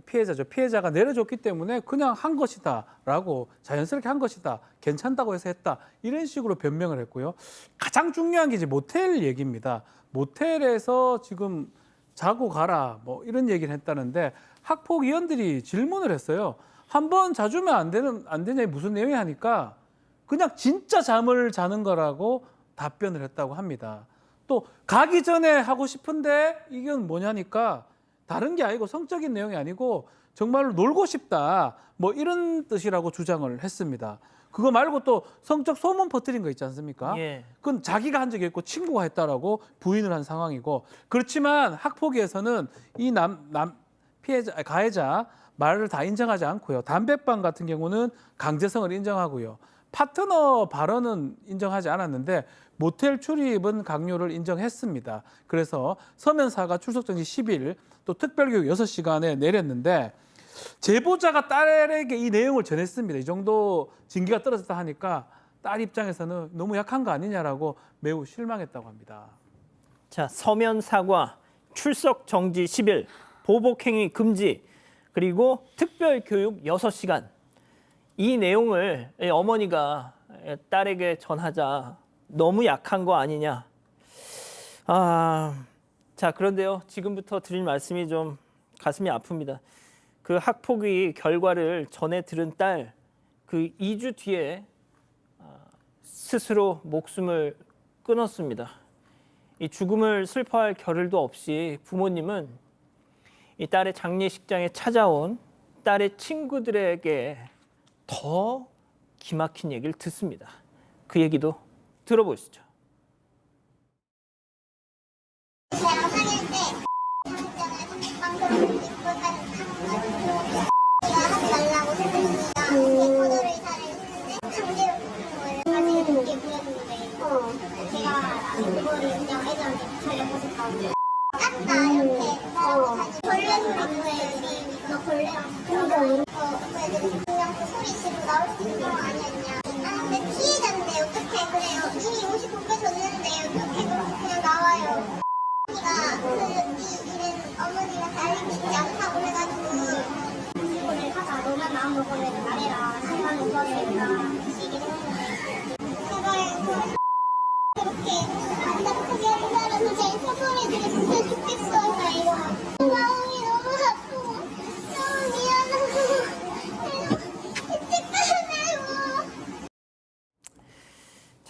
피해자죠. 피해자가 내려줬기 때문에 그냥 한 것이다라고, 자연스럽게 한 것이다, 괜찮다고 해서 했다, 이런 식으로 변명을 했고요. 가장 중요한 게 이제 모텔 얘기입니다. 모텔에서 지금 자고 가라 뭐 이런 얘기를 했다는데, 학폭위원들이 질문을 했어요. 한 번 자주면 안 되냐, 무슨 내용이 하니까 그냥 진짜 잠을 자는 거라고 답변을 했다고 합니다. 또 가기 전에 하고 싶은데 이건 뭐냐니까 다른 게 아니고, 성적인 내용이 아니고 정말로 놀고 싶다, 뭐 이런 뜻이라고 주장을 했습니다. 그거 말고 또 성적 소문 퍼뜨린 거 있지 않습니까? 예. 그건 자기가 한 적이 있고 친구가 했다라고 부인을 한 상황이고, 그렇지만 학폭위에서는 이 피해자, 가해자 말을 다 인정하지 않고요. 담배빵 같은 경우는 강제성을 인정하고요. 파트너 발언은 인정하지 않았는데 모텔 출입은 강요를 인정했습니다. 그래서 서면사가 출석 정지 10일, 또 특별교육 6시간에 내렸는데, 제보자가 딸에게 이 내용을 전했습니다. 이 정도 징계가 떨어졌다 하니까 딸 입장에서는 너무 약한 거 아니냐라고 매우 실망했다고 합니다. 자, 서면 사과, 출석 정지 10일, 보복행위 금지, 그리고 특별 교육 6시간. 이 내용을 어머니가 딸에게 전하자 너무 약한 거 아니냐. 자, 그런데요, 지금부터 드릴 말씀이 좀 가슴이 아픕니다. 그 학폭위 결과를 전해 들은 딸, 그 2주 뒤에 스스로 목숨을 끊었습니다. 이 죽음을 슬퍼할 겨를도 없이 부모님은 이 딸의 장례식장에 찾아온 딸의 친구들에게 더 기막힌 얘기를 듣습니다. 그 얘기도 들어보시죠.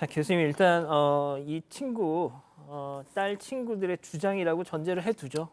자, 교수님, 일단 이 친구, 딸 친구들의 주장이라고 전제를 해두죠.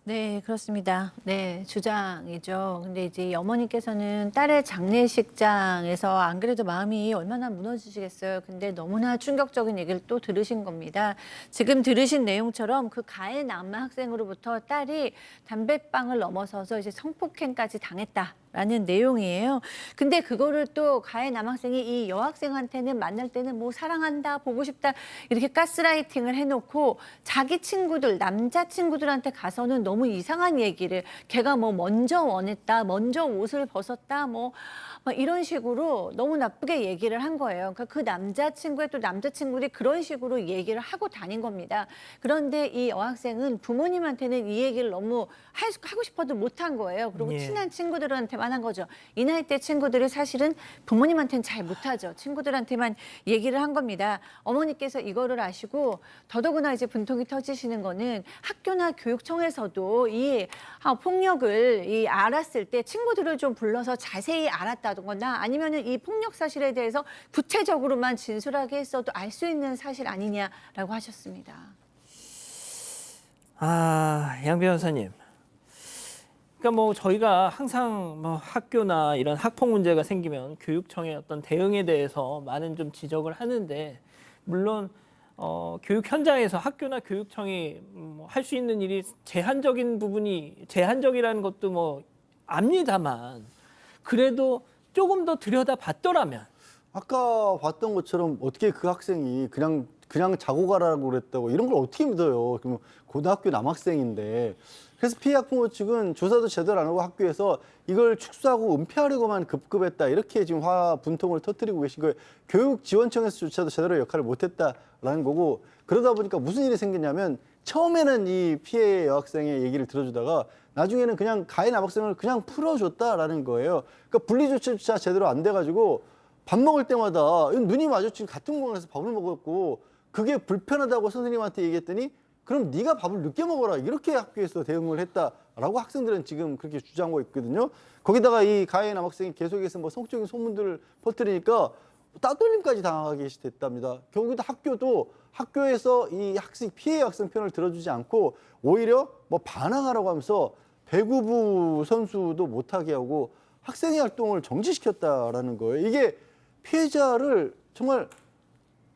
네, 그렇습니다. 네, 주장이죠. 근데 이제 어머니께서는 딸의 장례식장에서 안 그래도 마음이 얼마나 무너지시겠어요. 근데 너무나 충격적인 얘기를 또 들으신 겁니다. 지금 들으신 내용처럼 그 가해 남학생으로부터 딸이 담배빵을 넘어서서 이제 성폭행까지 당했다. 라는 내용이에요. 근데 그거를 또 가해 남학생이 이 여학생한테는 만날 때는 뭐 사랑한다, 보고 싶다 이렇게 가스라이팅을 해놓고 자기 친구들, 남자 친구들한테 가서는 너무 이상한 얘기를 걔가 뭐 먼저 원했다, 먼저 옷을 벗었다, 뭐 막 이런 식으로 너무 나쁘게 얘기를 한 거예요. 그러니까 그 남자친구의 또 남자친구들이 그런 식으로 얘기를 하고 다닌 겁니다. 그런데 이 여학생은 부모님한테는 이 얘기를 너무 하고 싶어도 못한 거예요. 그리고 예. 친한 친구들한테만 한 거죠. 이 나이 때 친구들이 사실은 부모님한테는 잘 못하죠. 친구들한테만 얘기를 한 겁니다. 어머니께서 이거를 아시고 더더구나 이제 분통이 터지시는 거는 학교나 교육청에서도 이 폭력을 알았을 때 친구들을 좀 불러서 자세히 알았다거나 아니면은 이 폭력 사실에 대해서 구체적으로만 진술하게 했어도 알 수 있는 사실 아니냐라고 하셨습니다. 양 변호사님. 그러니까 뭐 저희가 항상 뭐 학교나 이런 학폭 문제가 생기면 교육청의 어떤 대응에 대해서 많은 좀 지적을 하는데 물론 교육 현장에서 학교나 교육청이 할 수 있는 일이 제한적이라는 것도 뭐 압니다만 그래도 조금 더 들여다봤더라면 아까 봤던 것처럼 어떻게 그 학생이 그냥 자고 가라고 그랬다고 이런 걸 어떻게 믿어요? 그럼 고등학교 남학생인데. 그래서 피해 학부모 측은 조사도 제대로 안 하고 학교에서 이걸 축소하고 은폐하려고만 급급했다. 이렇게 지금 분통을 터뜨리고 계신 거예요. 교육지원청에서조차도 제대로 역할을 못했다라는 거고 그러다 보니까 무슨 일이 생겼냐면 처음에는 이 피해 여학생의 얘기를 들어주다가 나중에는 그냥 가해 남학생을 그냥 풀어줬다라는 거예요. 그러니까 분리조치조차 제대로 안 돼가지고 밥 먹을 때마다 눈이 마주친 같은 공간에서 밥을 먹었고 그게 불편하다고 선생님한테 얘기했더니 그럼 네가 밥을 늦게 먹어라 이렇게 학교에서 대응을 했다라고 학생들은 지금 그렇게 주장하고 있거든요. 거기다가 이 가해 남학생이 계속해서 뭐 성적인 소문들을 퍼뜨리니까 따돌림까지 당하게 됐답니다. 경기도 학교도 학교에서 이 피해 학생 편을 들어주지 않고 오히려 뭐 반항하라고 하면서 배구부 선수도 못하게 하고 학생의 활동을 정지시켰다라는 거예요. 이게 피해자를 정말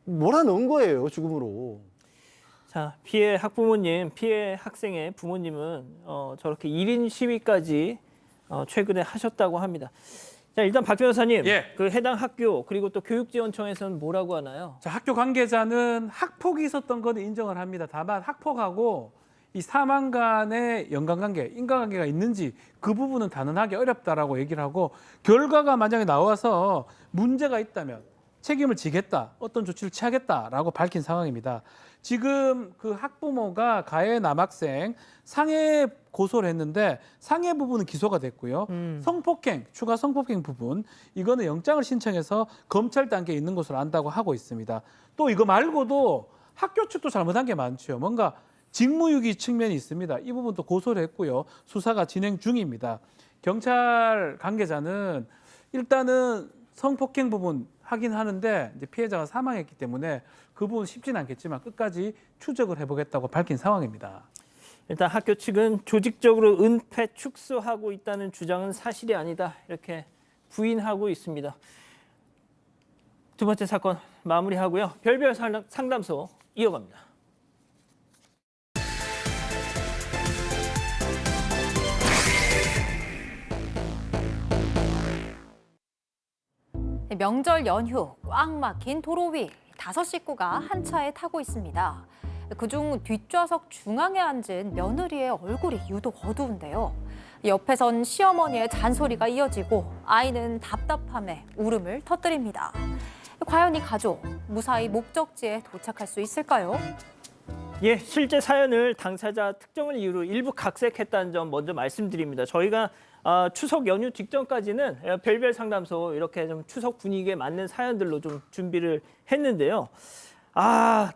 몰아넣은 거예요, 죽음으로. 자, 피해 학부모님, 피해 학생의 부모님은 저렇게 1인 시위까지 최근에 하셨다고 합니다. 자, 일단 박 변호사님, 예. 그 해당 학교 그리고 또 교육지원청에서는 뭐라고 하나요? 자, 학교 관계자는 학폭이 있었던 건 인정을 합니다. 다만 학폭하고 이 사망 간의 연관관계, 인과관계가 있는지 그 부분은 단언하기 어렵다라고 얘기를 하고 결과가 만약에 나와서 문제가 있다면 책임을 지겠다, 어떤 조치를 취하겠다라고 밝힌 상황입니다. 지금 그 학부모가 가해 남학생 상해 고소를 했는데 상해 부분은 기소가 됐고요. 성폭행, 추가 성폭행 부분 이거는 영장을 신청해서 검찰 단계에 있는 것으로 안다고 하고 있습니다. 또 이거 말고도 학교 측도 잘못한 게 많죠. 뭔가 직무유기 측면이 있습니다. 이 부분도 고소를 했고요. 수사가 진행 중입니다. 경찰 관계자는 일단은 성폭행 부분 하긴 하는데 이제 피해자가 사망했기 때문에 그 부분 쉽지는 않겠지만 끝까지 추적을 해보겠다고 밝힌 상황입니다. 일단 학교 측은 조직적으로 은폐 축소하고 있다는 주장은 사실이 아니다 이렇게 부인하고 있습니다. 두 번째 사건 마무리하고요. 별별 상담소 이어갑니다. 명절 연휴 꽉 막힌 도로 위 5식구가 한 차에 타고 있습니다. 그중 뒷좌석 중앙에 앉은 며느리의 얼굴이 유독 어두운데요. 옆에선 시어머니의 잔소리가 이어지고 아이는 답답함에 울음을 터뜨립니다. 과연 이 가족 무사히 목적지에 도착할 수 있을까요? 예, 실제 사연을 당사자 특정을 이유로 일부 각색했다는 점 먼저 말씀드립니다. 저희가 추석 연휴 직전까지는 별별 상담소 이렇게 좀 추석 분위기에 맞는 사연들로 좀 준비를 했는데요.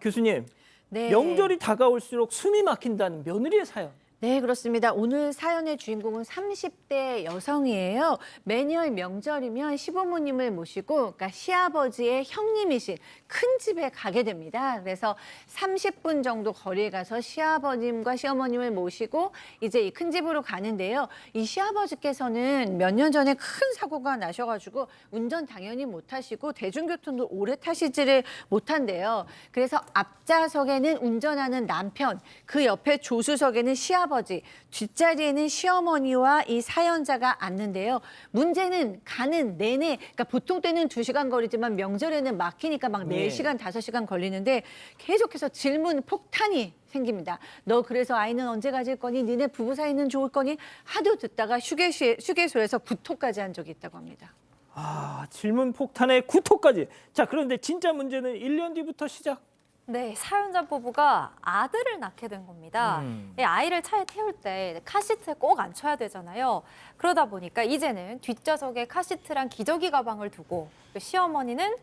교수님, 네. 명절이 다가올수록 숨이 막힌다는 며느리의 사연. 네, 그렇습니다. 오늘 사연의 주인공은 30대 여성이에요. 매년 명절이면 시부모님을 모시고 그러니까 시아버지의 형님이신 큰 집에 가게 됩니다. 그래서 30분 정도 거리에 가서 시아버님과 시어머님을 모시고 이제 이 큰 집으로 가는데요. 이 시아버지께서는 몇 년 전에 큰 사고가 나셔가지고 운전 당연히 못하시고 대중교통도 오래 타시지를 못한대요. 그래서 앞좌석에는 운전하는 남편, 그 옆에 조수석에는 시아버지 시아버지, 뒷자리에는 시어머니와 이 사연자가 앉는데요. 문제는 가는 내내, 그러니까 보통 때는 2시간 거리지만 명절에는 막히니까 막 4시간, 5시간 걸리는데 계속해서 질문 폭탄이 생깁니다. 너 그래서 아이는 언제 가질 거니? 니네 부부 사이는 좋을 거니? 하도 듣다가 휴게소에서 구토까지 한 적이 있다고 합니다. 아, 질문 폭탄에 구토까지. 자, 그런데 진짜 문제는 1년 뒤부터 시작. 네, 사연자 부부가 아들을 낳게 된 겁니다. 이 아이를 차에 태울 때 카시트에 꼭 앉혀야 되잖아요. 그러다 보니까 이제는 뒷좌석에 카시트랑 기저귀 가방을 두고 시어머니는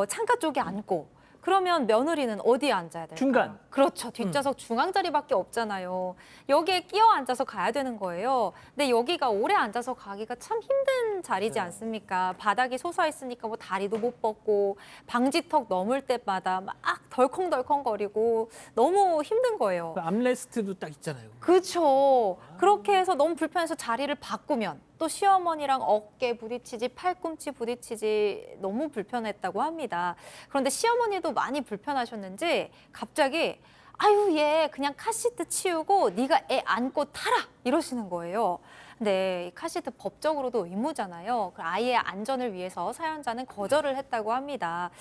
창가 쪽에 앉고 그러면 며느리는 어디에 앉아야 될까요? 중간. 그렇죠. 뒷좌석 중앙 자리밖에 없잖아요. 여기에 끼어 앉아서 가야 되는 거예요. 근데 여기가 오래 앉아서 가기가 참 힘든 자리지 않습니까? 바닥이 솟아 있으니까 뭐 다리도 못 뻗고 방지턱 넘을 때마다 막 덜컹덜컹거리고 너무 힘든 거예요. 그 암레스트도 딱 있잖아요. 그렇죠. 그렇게 해서 너무 불편해서 자리를 바꾸면 또 시어머니랑 어깨 부딪히지, 팔꿈치 부딪히지 너무 불편했다고 합니다. 그런데 시어머니도 많이 불편하셨는지 갑자기 아유 얘 그냥 카시트 치우고 네가 애 안고 타라 이러시는 거예요. 근데 이 카시트 법적으로도 의무잖아요. 아이의 안전을 위해서 사연자는 거절을 했다고 합니다.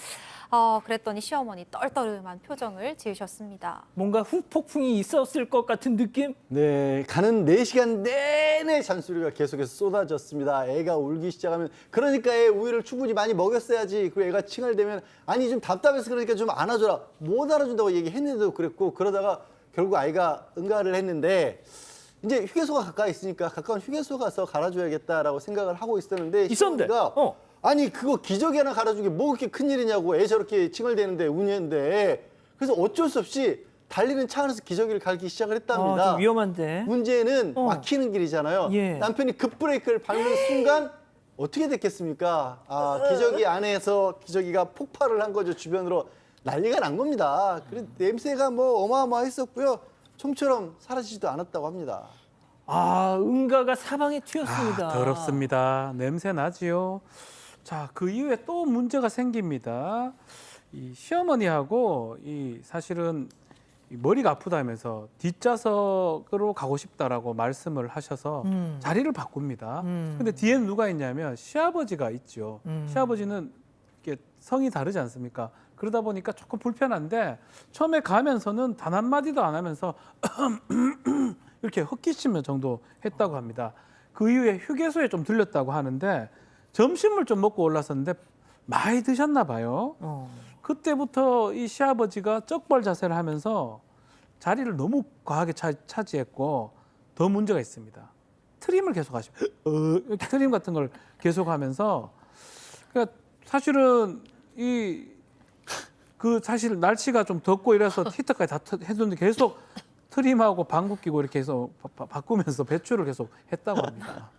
그랬더니 시어머니 떨떠름한 표정을 지으셨습니다. 뭔가 후폭풍이 있었을 것 같은 느낌? 네, 가는 4시간 내내 잔소리가 계속해서 쏟아졌습니다. 애가 울기 시작하면 그러니까 애 우유를 충분히 많이 먹였어야지. 그리고 애가 칭얼대면 아니 좀 답답해서 그러니까 좀 안아줘라. 못 알아준다고 얘기했는데도 그랬고 그러다가 결국 아이가 응가를 했는데 이제 휴게소가 가까이 있으니까 가까운 휴게소 가서 갈아줘야겠다라고 생각을 하고 있었는데 있었는데? 시어머니가 아니 그거 기저귀 하나 갈아주기 뭐 그렇게 큰일이냐고 애 저렇게 칭얼대는데 우는데 그래서 어쩔 수 없이 달리는 차 안에서 기저귀를 갈기 시작을 했답니다. 좀 위험한데. 문제는 막히는 길이잖아요. 예. 남편이 급브레이크를 밟는 순간 어떻게 됐겠습니까? 기저귀 안에서 기저귀가 폭발을 한 거죠. 주변으로 난리가 난 겁니다. 그래서 냄새가 뭐 어마어마했었고요. 좀처럼 사라지지도 않았다고 합니다. 응가가 사방에 튀었습니다. 더럽습니다. 냄새 나지요. 자, 그 이후에 또 문제가 생깁니다. 이 시어머니하고 사실은 머리가 아프다면서 뒷좌석으로 가고 싶다라고 말씀을 하셔서 자리를 바꿉니다. 근데 뒤에는 누가 있냐면 시아버지가 있죠. 시아버지는 이렇게 성이 다르지 않습니까? 그러다 보니까 조금 불편한데 처음에 가면서는 단 한마디도 안 하면서 이렇게 헛기침 정도 했다고 합니다. 그 이후에 휴게소에 좀 들렸다고 하는데 점심을 좀 먹고 올랐었는데 많이 드셨나 봐요. 그때부터 이 시아버지가 쩍벌 자세를 하면서 자리를 너무 과하게 차지했고 더 문제가 있습니다. 트림을 계속 하시고 이렇게 트림 같은 걸 계속하면서 그러니까 사실은 사실 날씨가 좀 덥고 이래서 히터까지 다 해줬는데 계속 트림하고 방구 끼고 이렇게 해서 바꾸면서 배출을 계속 했다고 합니다.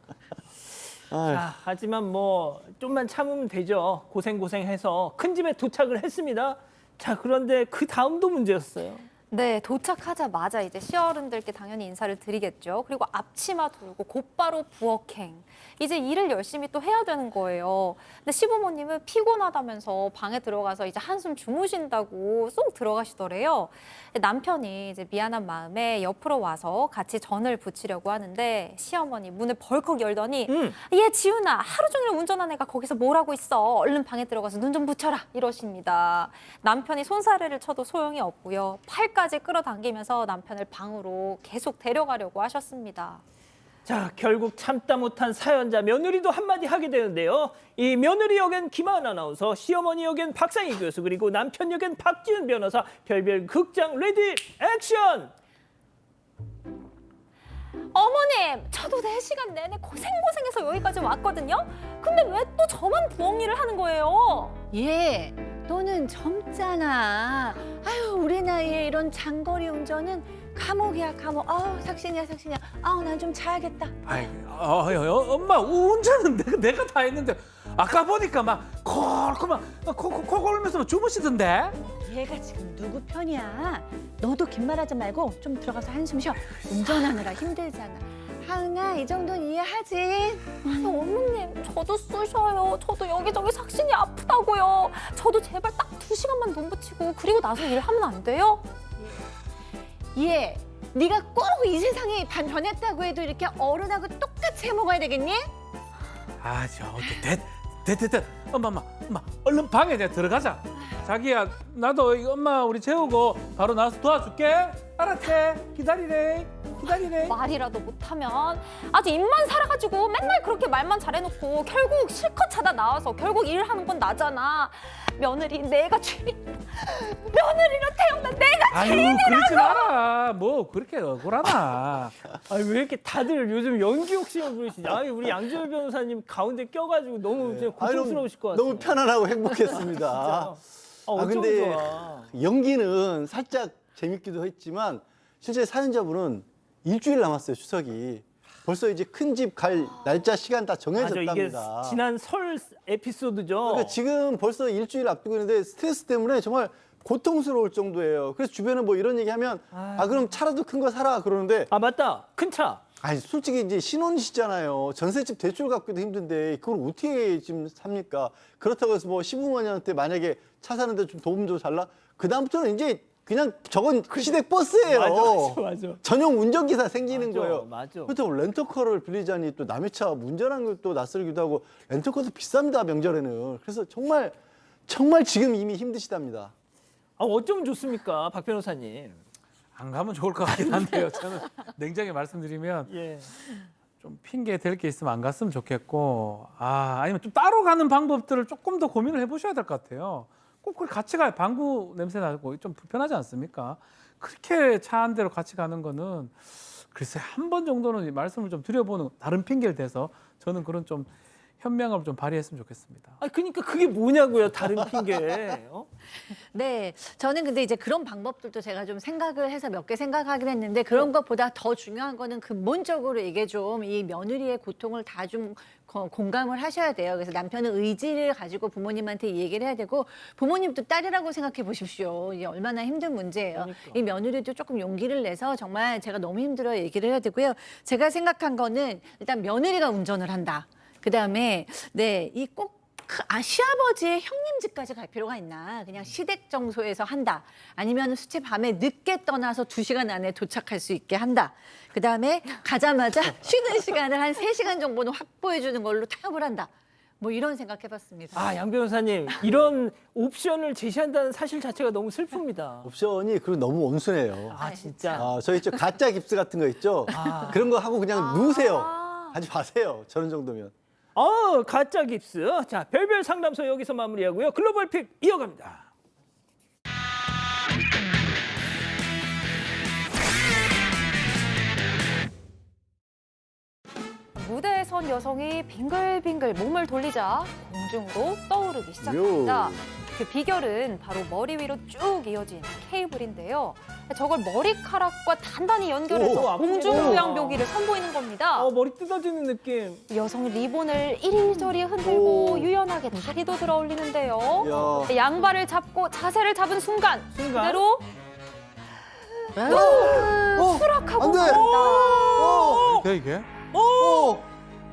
자, 하지만 뭐 좀만 참으면 되죠. 고생해서 큰 집에 도착을 했습니다. 자, 그런데 그 다음도 문제였어요. 네, 도착하자마자 이제 시어른들께 당연히 인사를 드리겠죠. 그리고 앞치마 돌고 곧바로 부엌행. 이제 일을 열심히 또 해야 되는 거예요. 근데 시부모님은 피곤하다면서 방에 들어가서 이제 한숨 주무신다고 쏙 들어가시더래요. 남편이 이제 미안한 마음에 옆으로 와서 같이 전을 부치려고 하는데 시어머니 문을 벌컥 열더니 얘 지훈아 하루 종일 운전한 애가 거기서 뭘 하고 있어. 얼른 방에 들어가서 눈 좀 붙여라 이러십니다. 남편이 손사래를 쳐도 소용이 없고요. 팔까지 끌어당기면서 남편을 방으로 계속 데려가려고 하셨습니다. 자, 결국 참다 못한 사연자 며느리도 한마디 하게 되는데요. 이 며느리 역엔 김하은 아나운서, 시어머니 역엔 박상희 교수, 그리고 남편 역엔 박지훈 변호사. 별별 극장 레디 액션! 어머님, 저도 4시간 내내 고생해서 여기까지 왔거든요. 근데 왜 또 저만 부엌 일을 하는 거예요? 예, 너는 젊잖아. 아유, 우리 나이에 이런 장거리 운전은 감옥이야, 감옥. 삭신이야. 난 좀 자야겠다. 엄마 운전은 내가 다 했는데 아까 보니까 막 콜 골면서 주무시던데. 얘가 지금 누구 편이야? 너도 긴 말하지 말고 좀 들어가서 한숨 쉬어. 운전하느라 힘들잖아. 하은아, 이 정도는 이해하지? 어머님, 저도 쑤셔요. 저도 여기저기 삭신이 아프다고요. 저도 제발 딱 2시간만 눈 붙이고 그리고 나서 일하면 안 돼요? 예, 네가 꼭 이 세상이 변했다고 해도 이렇게 어른하고 똑같이 해 먹어야 되겠니? 아, 됐. 엄마, 얼른 방에 내가 들어가자. 자기야, 나도 이거 엄마 우리 재우고 바로 나와서 도와줄게. 알았지? 기다리래. 말이라도 못하면 아주 입만 살아가지고 맨날 그렇게 말만 잘해놓고 결국 실컷 자다 나와서 결국 일하는 건 나잖아. 며느리 내가 죄인. 며느리로 태어난 내가 아유, 그러지 마라. 뭐 그렇게 억울하나. 아니 왜 이렇게 다들 요즘 연기 욕심을 부리시지? 아니 우리 양지열 변호사님 가운데 껴가지고 너무 그냥 고통스러우실 것 같아요. 너무 편안하고 행복했습니다. 아, 어쩜 근데 좋아. 연기는 살짝 재밌기도 했지만 실제 사연자분은 일주일 남았어요, 추석이. 벌써 이제 큰 집 갈 날짜 시간 다 맞아, 정해졌답니다. 이게 지난 설 에피소드죠. 그러니까 지금 벌써 일주일 앞두고 있는데 스트레스 때문에 정말 고통스러울 정도예요. 그래서 주변에 뭐 이런 얘기하면 그럼 차라도 큰 거 사라 그러는데 아 맞다, 큰 차. 아니 솔직히 이제 신혼이시잖아요. 전셋집 대출 갚기도 힘든데 그걸 어떻게 지금 삽니까? 그렇다고 해서 뭐 시부모님한테 만약에 차 사는데 좀 도움 좀 달라? 그 다음부터는 이제 그냥 저건 시댁 버스예요. 맞아. 전용 운전기사 생기는 거예요. 맞아. 그렇다고 렌터카를 빌리자니 또 남의 차 운전하는 것도 낯설기도 하고 렌터카도 비쌉니다, 명절에는. 그래서 정말 지금 이미 힘드시답니다. 아 어쩌면 좋습니까, 박 변호사님? 안 가면 좋을 것 같긴 한데요. 저는 냉정히 말씀드리면 예. 좀 핑계 댈 게 있으면 안 갔으면 좋겠고, 아니면 좀 따로 가는 방법들을 조금 더 고민을 해보셔야 될 것 같아요. 꼭 그렇게 같이 가요. 방구 냄새 나고 좀 불편하지 않습니까? 그렇게 차 한 대로 같이 가는 거는 글쎄 한 번 정도는 말씀을 좀 드려보는, 다른 핑계를 대서 저는 그런 좀 현명함을 좀 발휘했으면 좋겠습니다. 아 그러니까 그게 뭐냐고요, 다른 핑계. 어? 네, 저는 근데 이제 그런 방법들도 제가 좀 생각을 해서 몇 개 생각하긴 했는데 그런 것보다 더 중요한 거는 근본적으로 이게 좀 이 며느리의 고통을 다 좀 공감을 하셔야 돼요. 그래서 남편은 의지를 가지고 부모님한테 얘기를 해야 되고 부모님도 딸이라고 생각해 보십시오. 이게 얼마나 힘든 문제예요. 그러니까. 이 며느리도 조금 용기를 내서 정말 제가 너무 힘들어요 얘기를 해야 되고요. 제가 생각한 거는 일단 며느리가 운전을 한다. 그다음에 이 꼭 시아버지의 형님 집까지 갈 필요가 있나? 그냥 시댁 정소에서 한다. 아니면 수채 밤에 늦게 떠나서 2시간 안에 도착할 수 있게 한다. 그다음에 가자마자 쉬는 시간을 한 3시간 정도는 확보해 주는 걸로 타협을 한다. 뭐 이런 생각해봤습니다. 아, 양 변호사님 이런 옵션을 제시한다는 사실 자체가 너무 슬픕니다. 옵션이 그리고 너무 온순해요. 아 진짜. 저희 저 가짜 깁스 같은 거 있죠? 그런 거 하고 그냥 누우세요. 하지 마세요. 저런 정도면. 가짜 깁스. 자, 별별 상담소 여기서 마무리하고요. 글로벌 픽 이어갑니다. 무대에 선 여성이 빙글빙글 몸을 돌리자 공중으로 떠오르기 시작합니다. 그 비결은 바로 머리 위로 쭉 이어진 케이블인데요. 저걸 머리카락과 단단히 연결해서 공중부양묘기를 선보이는 겁니다. 머리 뜯어지는 느낌. 여성이 리본을 이리저리 흔들고 유연하게 다리도 들어 올리는데요. 양발을 잡고 자세를 잡은 순간 그대로 수락하고 갑니다. 이게?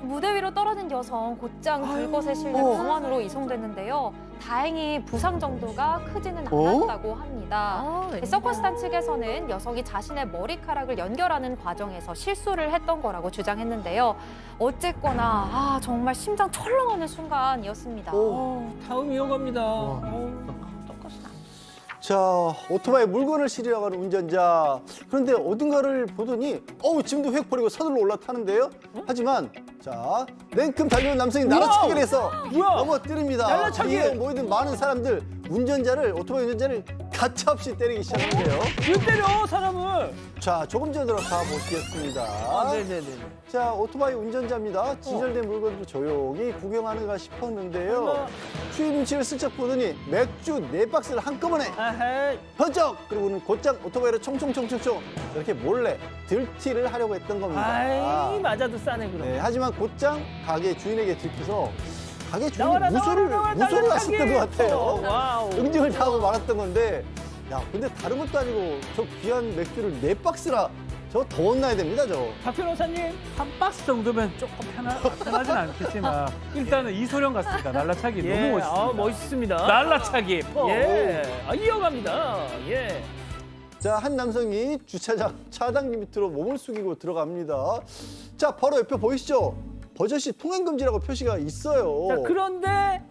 무대 위로 떨어진 여성 곧장 불것에 실려 병원으로 이송됐는데요. 다행히 부상 정도가 크지는 않았다고 합니다. 서커스단 측에서는 여성이 자신의 머리카락을 연결하는 과정에서 실수를 했던 거라고 주장했는데요. 어쨌거나 정말 심장 철렁하는 순간이었습니다. 다음 이어갑니다. 자, 오토바이 물건을 실으려고 하는 운전자. 그런데 어딘가를 보더니 지금도 휙 버리고 서둘러 올라타는데요. 하지만 자, 냉큼 달려온 남성이 날아차기를 해서 넘어뜨립니다. 날아차기! 뒤에 모이던 많은 사람들 오토바이 운전자를 가차없이 때리기 시작하는데요. 왜 때려 사람을? 자, 조금 전으로 가보시겠습니다. 네네네. 자, 오토바이 운전자입니다. 진열된 물건도 조용히 구경하는가 싶었는데요. 주인 눈치를 슬쩍 보더니 맥주 4박스를 한꺼번에 번쩍! 그리고는 곧장 오토바이로 총총총총총 이렇게 몰래 들티를 하려고 했던 겁니다. 맞아도 싸네 그럼. 네, 하지만 곧장 가게 주인에게 들켜서 가게 주인이 나와라, 무소를 하셨던 것 같아요. 와우. 응징을 당하고 말았던 건데 근데 다른 것도 아니고 저 귀한 맥주를 4박스나 저 더 혼나야 됩니다, 저. 박 변호사님. 한 박스 정도면 조금 편하진 않겠지만 일단은 이소룡 같습니다. 날라차기 너무 멋있습니다. 멋있습니다. 날라차기. 이어갑니다. 자, 한 남성이 주차장 차단기 밑으로 몸을 숙이고 들어갑니다. 자, 바로 옆에 보이시죠? 버젓이 통행 금지라고 표시가 있어요. 자, 그런데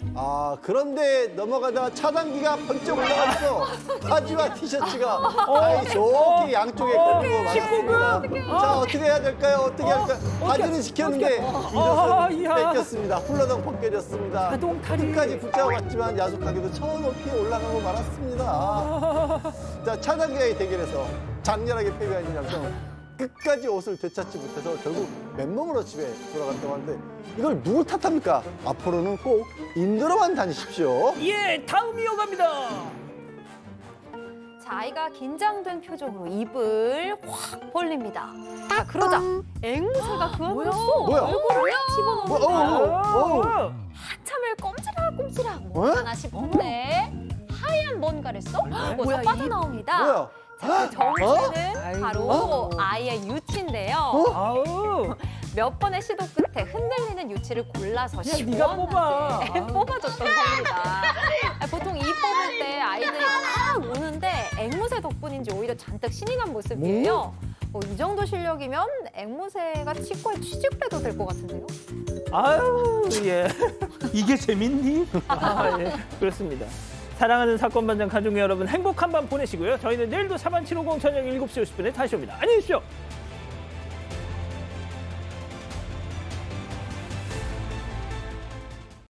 그런데 넘어가다가 차단기가 번쩍 올라갔어. 바지와 티셔츠가 사이좋게 양쪽에 걸린 거 많았습니다. 자, 어떻게 해야 될까요? 어떻게 할까요? 바지는 지켰는데 이것은 이야. 뺏겼습니다. 훌러덩 벗겨졌습니다. 자동 탈이. 끝까지 붙잡았지만 야속하게도 천높이 올라가고 말았습니다. 자, 차단기와의 대결에서 장렬하게 패배한 이 남성. 끝까지 옷을 되찾지 못해서 결국 맨몸으로 집에 돌아갔다고 하는데 이걸 누굴 탓합니까? 앞으로는 꼭 인도로만 다니십시오. 예, 다음 이어갑니다. 자, 아이가 긴장된 표정으로 입을 확 벌립니다. 자, 그러자 앵무새가 그 안으로 쏙 뭐야? 얼굴을 집어넣습니다. 한참을 꼼지락꼼지락 어? 뭐하나 싶은데 하얀 뭔가를 쏙 하고서 빠져나옵니다. 뭐야? 자, 그 정체는 바로 아이의 유치인데요. 아우. 몇 번의 시도 끝에 흔들리는 유치를 골라서 네가 뽑아. 뽑아줬던 겁니다. 보통 이 뽑을 때 아이들이 막 우는데 앵무새 덕분인지 오히려 잔뜩 신이 난 모습이에요. 이 정도 실력이면 앵무새가 치과에 취직해도 될 것 같은데요. 아유, 예. 이게 재밌니? 예. 그렇습니다. 사랑하는 사건 반장 가족 여러분 행복한 밤 보내시고요. 저희는 내일도 4반 750 저녁 7시 50분에 다시 옵니다. 안녕히 계십시오.